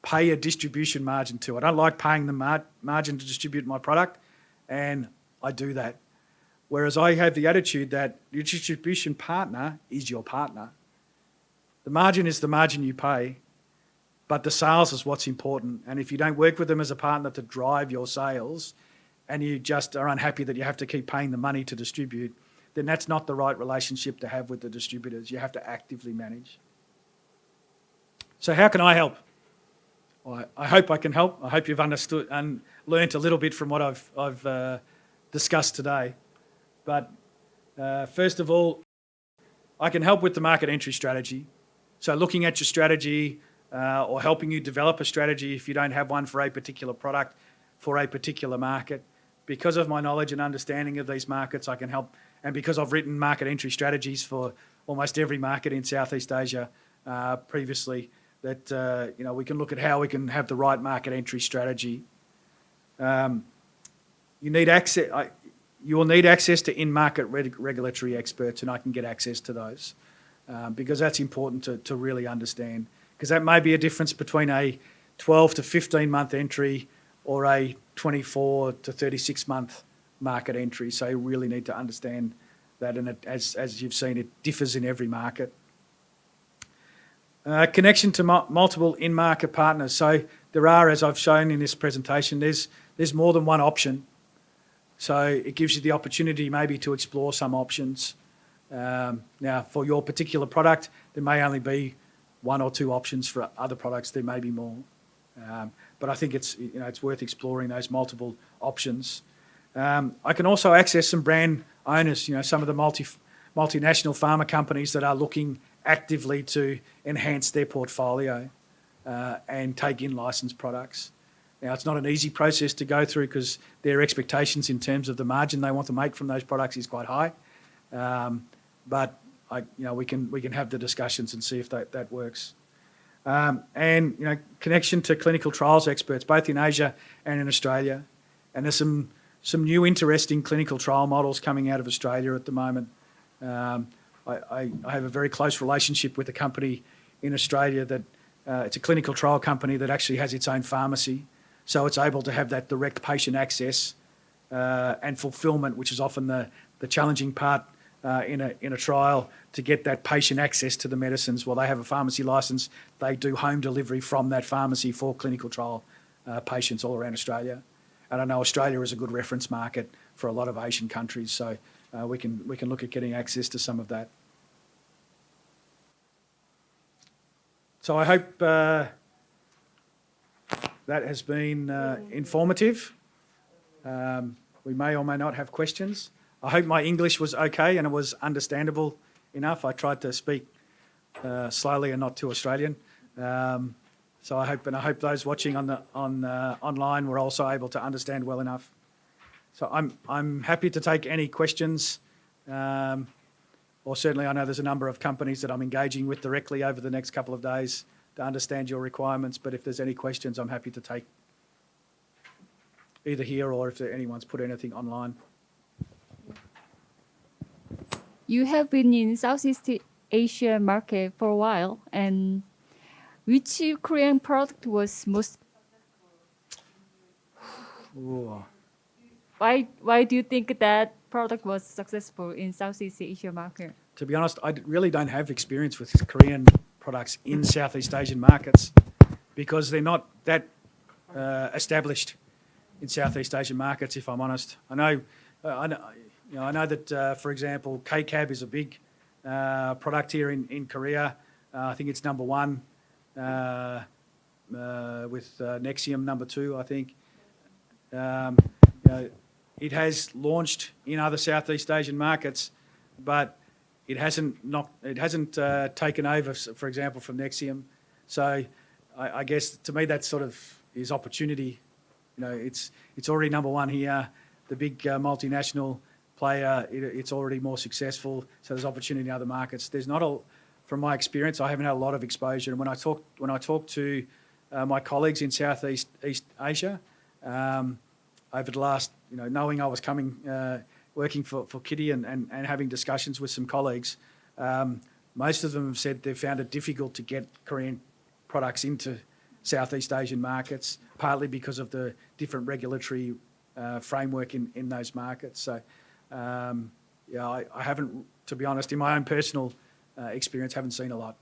pay a distribution margin to. I don't like paying the margin to distribute my product, and I do that. Whereas I have the attitude that your distribution partner is your partner. The margin is the margin you pay, but the sales is what's important. And if you don't work with them as a partner to drive your sales, and you just are unhappy that you have to keep paying the money to distribute, then that's not the right relationship to have with the distributors. You have to actively manage. So how can I help? Well, I hope I can help. I hope you've understood and learnt a little bit from what I've discussed today. But first of all, I can help with the market entry strategy. So looking at your strategy or helping you develop a strategy if you don't have one for a particular product, for a particular market. Because of my knowledge and understanding of these markets, I can help. And because I've written market entry strategies for almost every market in Southeast Asia previously, that you know, we can look at how we can have the right market entry strategy. You need access. You will need access to in-market regulatory experts, and I can get access to those because that's important to really understand. Because that may be a difference between a 12 to 15 month entry or a 24 to 36 month market entry. So you really need to understand that, and as you've seen, it differs in every market. Connection to multiple in-market partners. So there are, as I've shown in this presentation, there's more than one option. So it gives you the opportunity maybe to explore some options. Now, for your particular product, there may only be one or two options. For other products, there may be more. But I think it's worth exploring those multiple options. I can also access some brand owners, some of the multinational pharma companies that are looking actively to enhance their portfolio and take in licensed products. Now, it's not an easy process to go through because their expectations in terms of the margin they want to make from those products is quite high. But we can have the discussions and see if that works. And connection to clinical trials experts, both in Asia and in Australia. And there's some new interesting clinical trial models coming out of Australia at the moment. I have a very close relationship with a company in Australia that it's a clinical trial company that actually has its own pharmacy. so it's able to have that direct patient access and fulfilment, which is often the challenging part in a trial, to get that patient access to the medicines. While they have a pharmacy license, they do home delivery from that pharmacy for clinical trial patients all around Australia. And I know Australia is a good reference market for a lot of Asian countries, so we can look at getting access to some of that. So I hope that has been informative. We may or may not have questions. I hope my English was okay and it was understandable enough. I tried to speak slowly and not too Australian. So I hope those watching online were also able to understand well enough. So I'm happy to take any questions, or certainly I know there's a number of companies that I'm engaging with directly over the next couple of days to understand your requirements. But if there's any questions, I'm happy to take either here or if anyone's put anything online. You have been in Southeast Asia market for a while, and which Korean product was most? Ooh. Why do you think that product was successful in Southeast Asia market? To be honest, I really don't have experience with Korean products in Southeast Asian markets because they're not that established in Southeast Asian markets, if I'm honest. I know that, for example, KCAB is a big product here in Korea. I think it's number one, with Nexium number two, I think. It has launched in other Southeast Asian markets, but it hasn't taken over, for example, from Nexium. So I guess to me that sort of is opportunity. It's already number one here. The big multinational player, it's already more successful. So there's opportunity in other markets. There's not from my experience, I haven't had a lot of exposure. And when I talk to my colleagues in Southeast Asia, over the last, knowing I was coming, working for Kitty and having discussions with some colleagues, most of them have said they've found it difficult to get Korean products into Southeast Asian markets, partly because of the different regulatory framework in those markets. So, I haven't, to be honest, in my own personal experience, haven't seen a lot.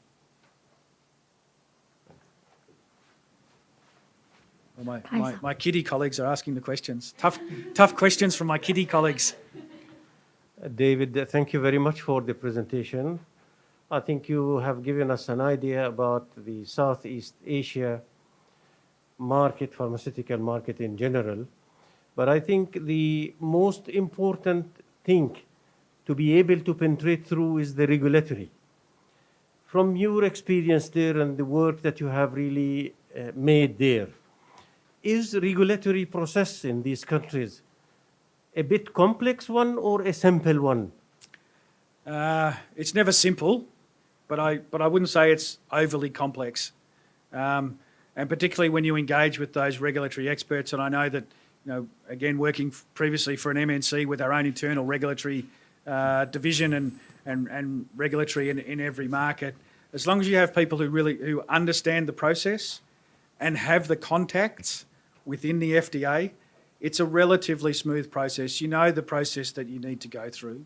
Well, my Kitty colleagues are asking the questions. Tough questions from my Kitty colleagues. David, thank you very much for the presentation. I think you have given us an idea about the Southeast Asia market, pharmaceutical market in general. But I think the most important thing to be able to penetrate through is the regulatory. From your experience there and the work that you have really made there, is regulatory process in these countries a bit complex one or a simple one? It's never simple, but I wouldn't say it's overly complex. And particularly when you engage with those regulatory experts, and I know that, again, working previously for an MNC with our own internal regulatory division and regulatory in every market, as long as you have people who understand the process and have the contacts within the FDA, it's a relatively smooth process. You know the process that you need to go through.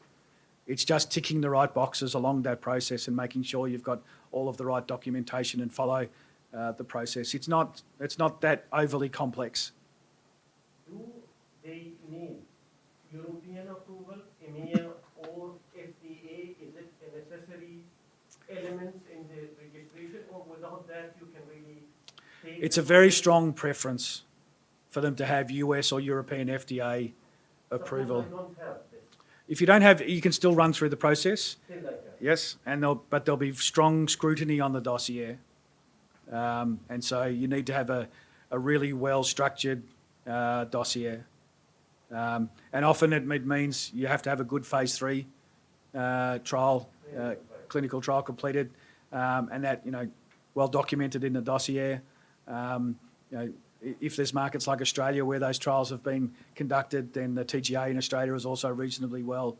It's just ticking the right boxes along that process and making sure you've got all of the right documentation and follow the process. It's not that overly complex. Do they need European approval, EMEA or FDA? Is it a necessary element in the registration, or without that you can really take? It's a very strong preference for them to have US or European FDA approval. Suppose I don't have this. If you don't have, you can still run through the process. Still like that. Yes, but there'll be strong scrutiny on the dossier. And so you need to have a really well-structured dossier. And often it means you have to have a good phase 3 trial, clinical trial completed, and that, well documented in the dossier. If there's markets like Australia where those trials have been conducted, then the TGA in Australia is also reasonably well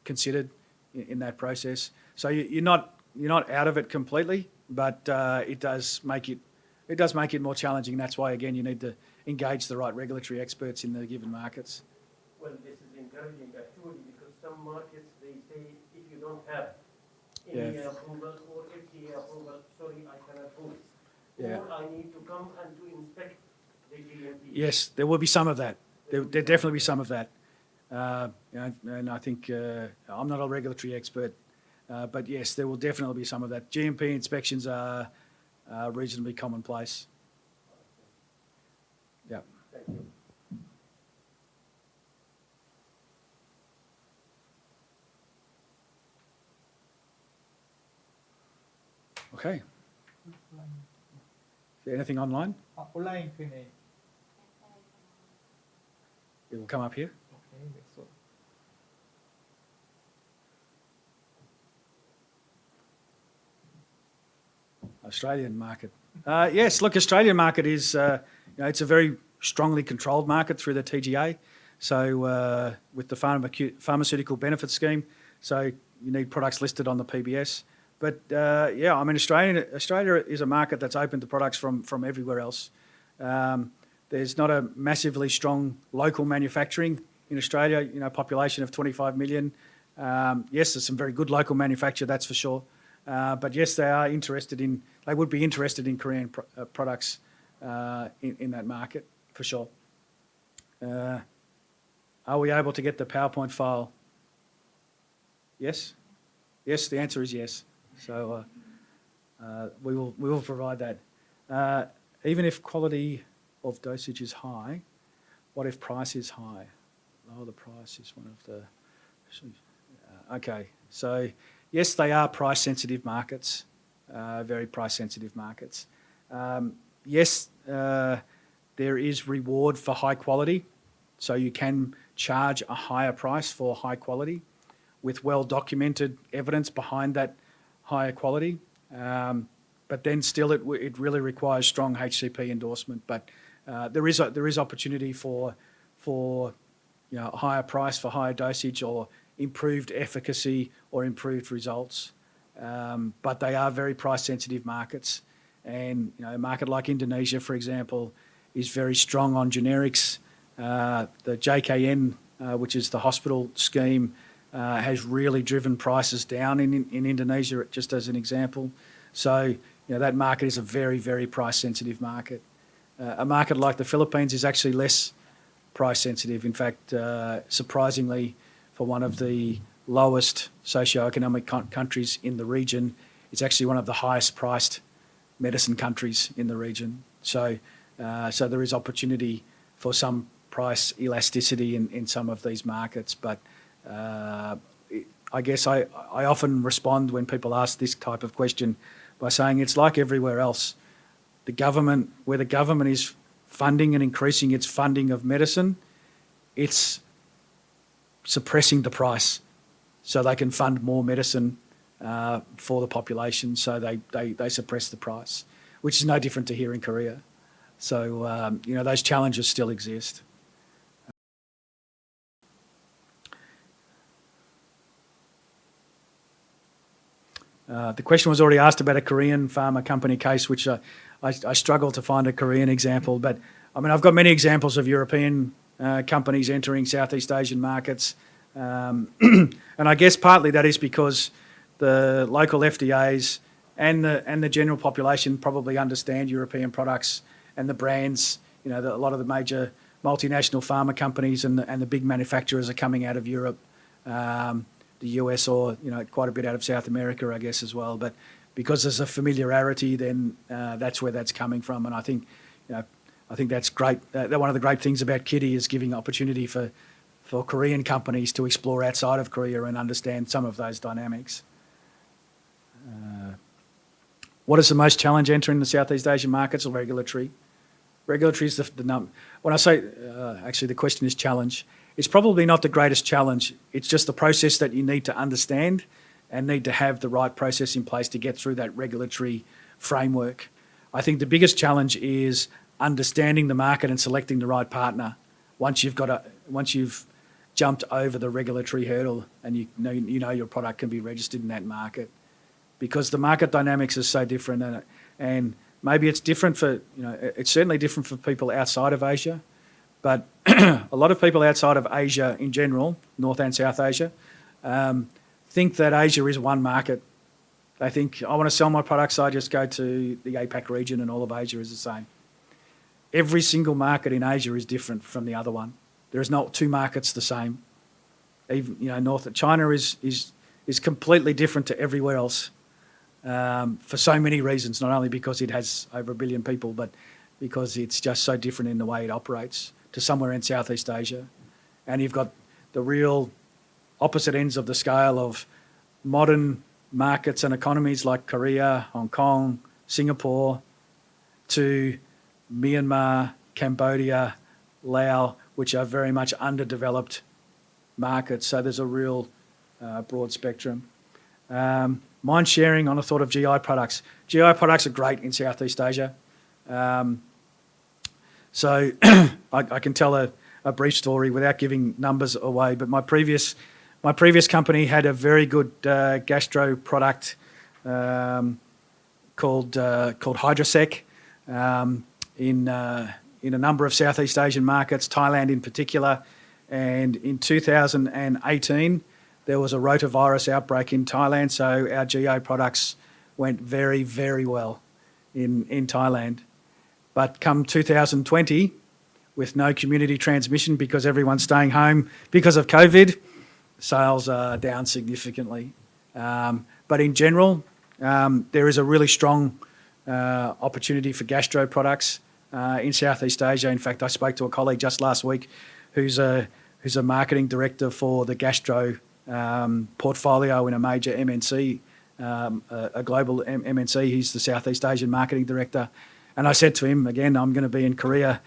considered in that process. So you're not out of it completely, but it does make it it does make it more challenging. That's why, again, you need to engage the right regulatory experts in the given markets. Well, this is encouraging actually because some markets they say if you don't have any approval or FDA approval, sorry, I cannot do it. Yeah. Or I need to come and to inspect the GMP. Yes, there will be some of that. There'll definitely be some of that. And I think I'm not a regulatory expert, but yes, there will definitely be some of that. GMP inspections are reasonably commonplace. Yeah. Thank you. Okay. Is there anything online? 온라인 Q&A. It will come up here. Okay, next one. Australian market. Yes, look, Australian market is, it's a very strongly controlled market through the TGA. So with the pharmaceutical benefit scheme, so you need products listed on the PBS. But yeah, I mean, Australia is a market that's open to products from everywhere else. There's not a massively strong local manufacturing in Australia, population of 25 million. Yes, there's some very good local manufacture, that's for sure. But yes, they would be interested in Korean products in that market, for sure. Are we able to get the PowerPoint file? Yes? Yes, the answer is yes. So we will provide that. Even if quality of dosage is high, what if price is high? Lower the price is one of the... Okay, so yes, they are price-sensitive markets, very price-sensitive markets. Yes, there is reward for high quality, so you can charge a higher price for high quality with well-documented evidence behind that higher quality. But then still it really requires strong HCP endorsement. But there is opportunity for a higher price for higher dosage or improved efficacy or improved results. But they are very price-sensitive markets. And a market like Indonesia, for example, is very strong on generics. The JKN, which is the hospital scheme, has really driven prices down in Indonesia, just as an example. So that market is a very, very price-sensitive market. A market like the Philippines is actually less price-sensitive. In fact, surprisingly, for one of the lowest socioeconomic countries in the region, it's actually one of the highest-priced medicine countries in the region. So there is opportunity for some price elasticity in some of these markets. But I guess I often respond when people ask this type of question by saying it's like everywhere else. Where the government is funding and increasing its funding of medicine, it's suppressing the price so they can fund more medicine for the population, so they suppress the price, which is no different to here in Korea. So, those challenges still exist. The question was already asked about a Korean pharma company case, which I struggle to find a Korean example. But, I mean, I've got many examples of European companies entering Southeast Asian markets. And I guess partly that is because the local FDAs and the general population probably understand European products and the brands. A lot of the major multinational pharma companies and the big manufacturers are coming out of Europe, the US, or quite a bit out of South America, I guess, as well. But because there's a familiarity, then that's where that's coming from. And I think that's great. One of the great things about Kitty is giving opportunity for Korean companies to explore outside of Korea and understand some of those dynamics. What is the most challenge entering the Southeast Asian markets? Or regulatory? Regulatory is the number. When I say, actually the question is challenge, it's probably not the greatest challenge. It's just the process that you need to understand and need to have the right process in place to get through that regulatory framework. I think the biggest challenge is understanding the market and selecting the right partner. Once you've jumped over the regulatory hurdle and you know your product can be registered in that market, because the market dynamics are so different and maybe it's different for, it's certainly different for people outside of Asia, but a lot of people outside of Asia in general, North and South Asia, think that Asia is one market. They think, I want to sell my products, so I just go to the APAC region and all of Asia is the same. Every single market in Asia is different from the other one. There is not two markets the same. Even, China is completely different to everywhere else for so many reasons, not only because it has over 1 billion people, but because it's just so different in the way it operates to somewhere in Southeast Asia. And you've got the real opposite ends of the scale of modern markets and economies like Korea, Hong Kong, Singapore, to Myanmar, Cambodia, Laos, which are very much underdeveloped markets. So there's a real broad spectrum. Mind sharing on a thought of GI products. GI products are great in Southeast Asia. So I can tell a brief story without giving numbers away, but my previous company had a very good gastro product called Hydrosec in a number of Southeast Asian markets, Thailand in particular. And in 2018, there was a rotavirus outbreak in Thailand, so our GI products went very, very well in Thailand. But come 2020, with no community transmission because everyone's staying home because of COVID, sales are down significantly. But in general, there is a really strong opportunity for gastro products in Southeast Asia. In fact, I spoke to a colleague just last week who's a marketing director for the gastro portfolio in a major MNC, a global MNC. He's the Southeast Asian marketing director. And I said to him, again, I'm going to be in Korea.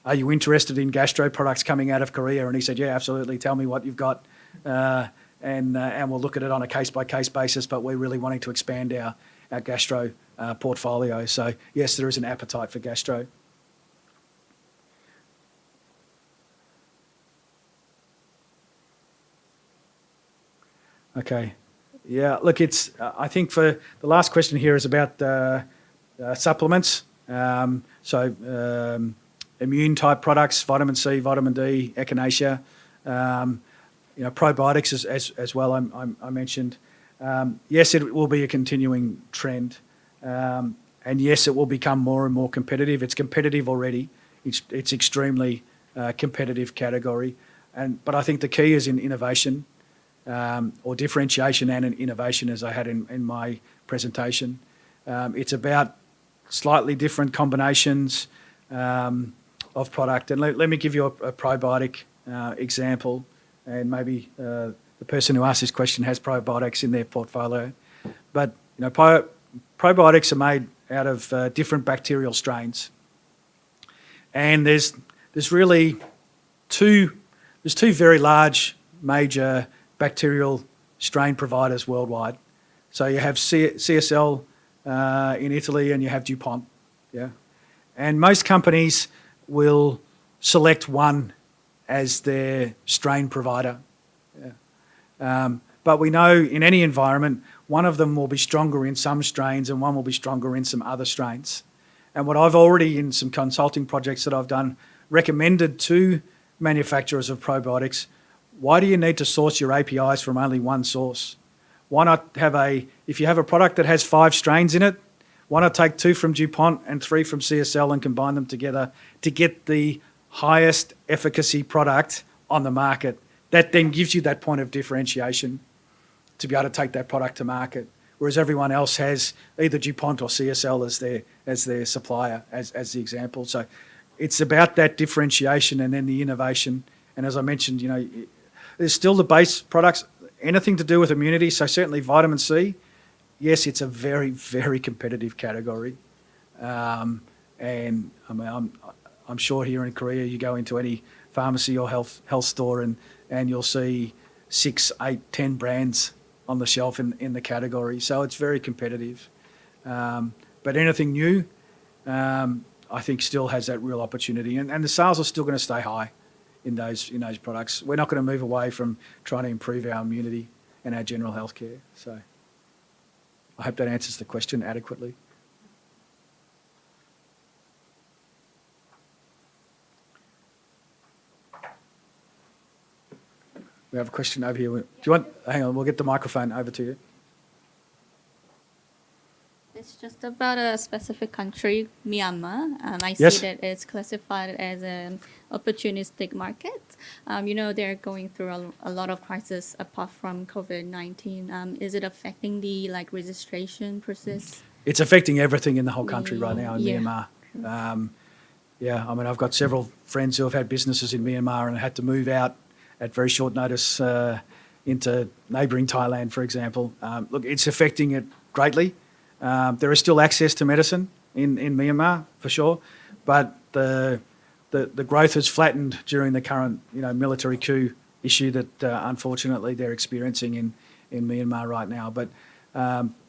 Are you interested in gastro products coming out of Korea? And he said, yeah, absolutely. Tell me what you've got. And we'll look at it on a case-by-case basis, but we're really wanting to expand our gastro portfolio. So, yes, there is an appetite for gastro. Okay. Yeah, look, I think for the last question here is about supplements. Immune-type products, vitamin C, vitamin D, echinacea, probiotics as well, I mentioned. Yes, it will be a continuing trend. And yes, it will become more and more competitive. It's competitive already. It's extremely competitive category. But I think the key is in innovation, or differentiation and in innovation, as I had in my presentation. It's about slightly different combinations of product. And let me give you a probiotic example, and maybe the person who asked this question has probiotics in their portfolio. But probiotics are made out of different bacterial strains, and there's really two very large major bacterial strain providers worldwide. So you have CSL in Italy, and you have DuPont, yeah. And most companies will select one as their strain provider. Yeah. But we know in any environment, one of them will be stronger in some strains and one will be stronger in some other strains. And what I've already, in some consulting projects that I've done, recommended to manufacturers of probiotics, why do you need to source your APIs from only one source? Why not if you have a product that has 5 strains in it, why not take 2 from DuPont and 3 from CSL and combine them together to get the highest efficacy product on the market? That then gives you that point of differentiation to be able to take that product to market, whereas everyone else has either DuPont or CSL as their supplier, as the example. So it's about that differentiation and then the innovation. And as I mentioned, there's still the base products, anything to do with immunity. So certainly vitamin C, yes, it's a very, very competitive category. And I mean, I'm sure here in Korea, you go into any pharmacy or health store and you'll see 6, 8, 10 brands on the shelf in the category. So it's very competitive. But anything new, I think still has that real opportunity. And the sales are still going to stay high in those products. We're not going to move away from trying to improve our immunity and our general health care. So I hope that answers the question adequately. We have a question over here. Do you want? Hang on, we'll get the microphone over to you. It's just about a specific country, Myanmar. I Yes. see that it's classified as an opportunistic market. They're going through a lot of crisis apart from COVID-19. Is it affecting the registration process? It's affecting everything in the whole country right now in Yeah. Myanmar. I mean, I've got several friends who have had businesses in Myanmar and had to move out at very short notice into neighbouring Thailand, for example. Look, it's affecting it greatly. There is still access to medicine in Myanmar, for sure, but the growth has flattened during the current military coup issue that unfortunately they're experiencing in Myanmar right now. But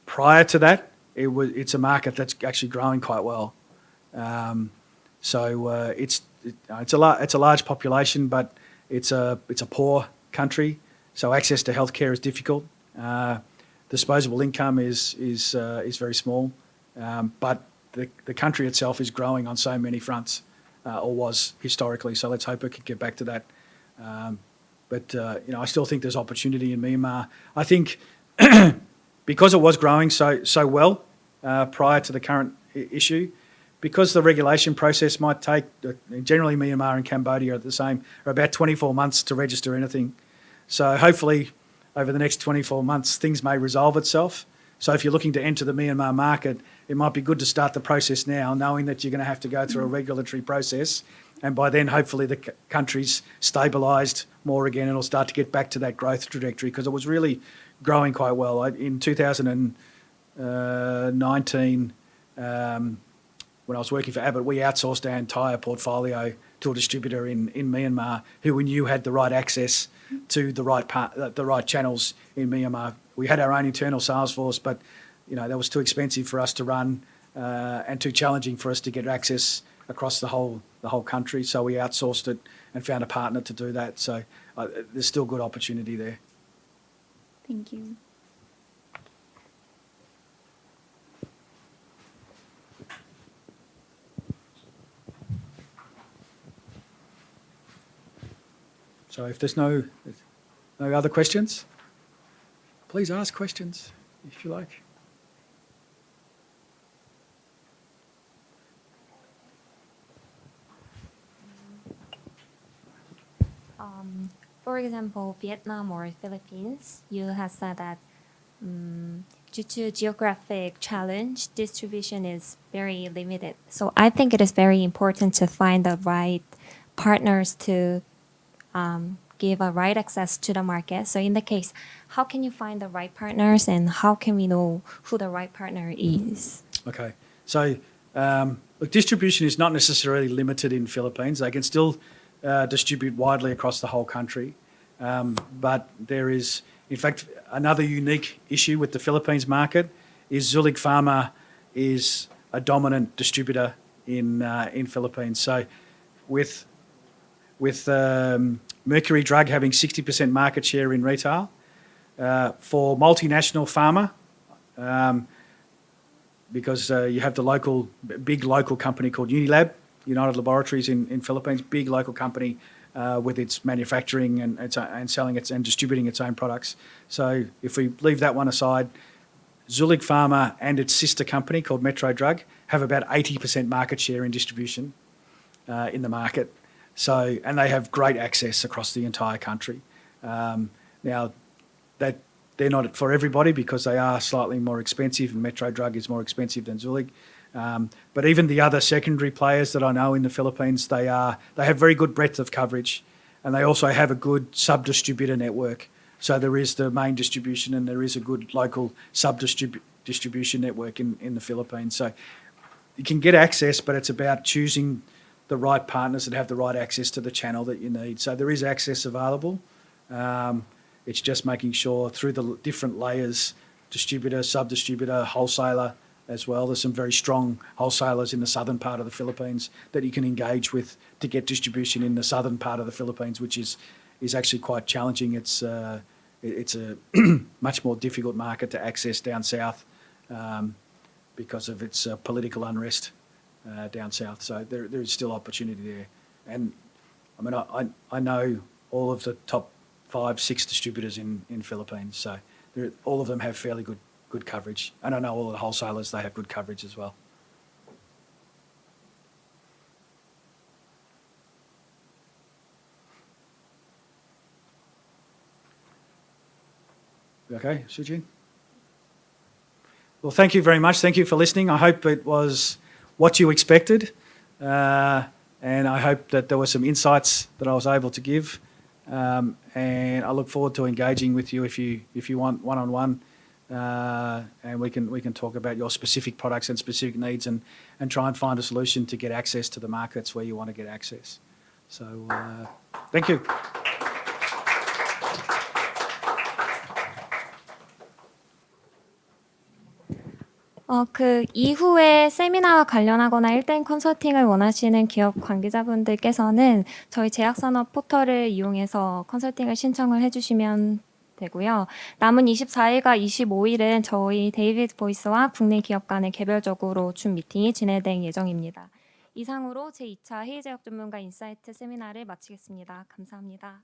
prior to that, it's a market that's actually growing quite well. It's a large population, but it's a poor country, so access to healthcare is difficult. Disposable income is very small, but the country itself is growing on so many fronts, or was historically. So let's hope it can get back to that. I still think there's opportunity in Myanmar. I think because it was growing so well prior to the current issue, because the regulation process might take, generally Myanmar and Cambodia are about 24 months to register anything. So hopefully over the next 24 months, things may resolve itself. So if you're looking to enter the Myanmar market, it might be good to start the process now, knowing that you're going to have to go through a regulatory process. And by then, hopefully, the country's stabilised more again and it'll start to get back to that growth trajectory, because it was really growing quite well. In 2019, when I was working for Abbott, we outsourced our entire portfolio to a distributor in Myanmar who we knew had the right access to the right channels in Myanmar. We had our own internal sales force, but that was too expensive for us to run and too challenging for us to get access across the whole country. So we outsourced it and found a partner to do that. So there's still good opportunity there. Thank you. So if there's no other questions, please ask questions if you like. For example, Vietnam or Philippines, you have said that due to geographic challenge, distribution is very limited. So I think it is very important to find the right partners to give a right access to the market. So in the case, how can you find the right partners and how can we know who the right partner is? Okay. So look, distribution is not necessarily limited in Philippines. They can still distribute widely across the whole country. But there is, in fact, another unique issue with the Philippines market is Zulig Pharma is a dominant distributor in Philippines. So with Mercury Drug having 60% market share in retail, for multinational pharma, because you have the big local company called Unilab, United Laboratories in Philippines, big local company with its manufacturing and selling its and distributing its own products. So if we leave that one aside, Zulig Pharma and its sister company called Metro Drug have about 80% market share in distribution in the market. So, and they have great access across the entire country. Now, that they're not for everybody because they are slightly more expensive, and Metro Drug is more expensive than Zulig. But even the other secondary players that I know in the Philippines, they have very good breadth of coverage, and they also have a good sub-distributor network. So there is the main distribution, and there is a good local sub-distribution network in the Philippines. So you can get access, but it's about choosing the right partners that have the right access to the channel that you need. So there is access available. It's just making sure through the different layers, distributor, sub-distributor, wholesaler as well. There's some very strong wholesalers in the southern part of the Philippines that you can engage with to get distribution in the southern part of the Philippines, which is actually quite challenging. It's a much more difficult market to access down south because of its political unrest down south. So there is still opportunity there. And I mean, I know all of the top 5, 6 distributors in Philippines. So all of them have fairly good coverage. And I know all of the wholesalers, they have good coverage as well. Okay, Sujin? Well, thank you very much. Thank you for listening. I hope it was what you expected. And I hope that there were some insights that I was able to give. And I look forward to engaging with you if you want one-on-one. And we can talk about your specific products and specific needs and try and find a solution to get access to the markets where you want to get access. So thank you. 그 이후에 세미나와 관련하거나 1대1 컨설팅을 원하시는 기업 관계자분들께서는 저희 제약산업 포털을 이용해서 컨설팅을 신청을 해주시면 되고요. 남은 24일과 25일은 저희 데이비드 보이스와 국내 기업 간의 개별적으로 줌 미팅이 진행될 예정입니다. 이상으로 제2차 해외제약 전문가 인사이트 세미나를 마치겠습니다. 감사합니다.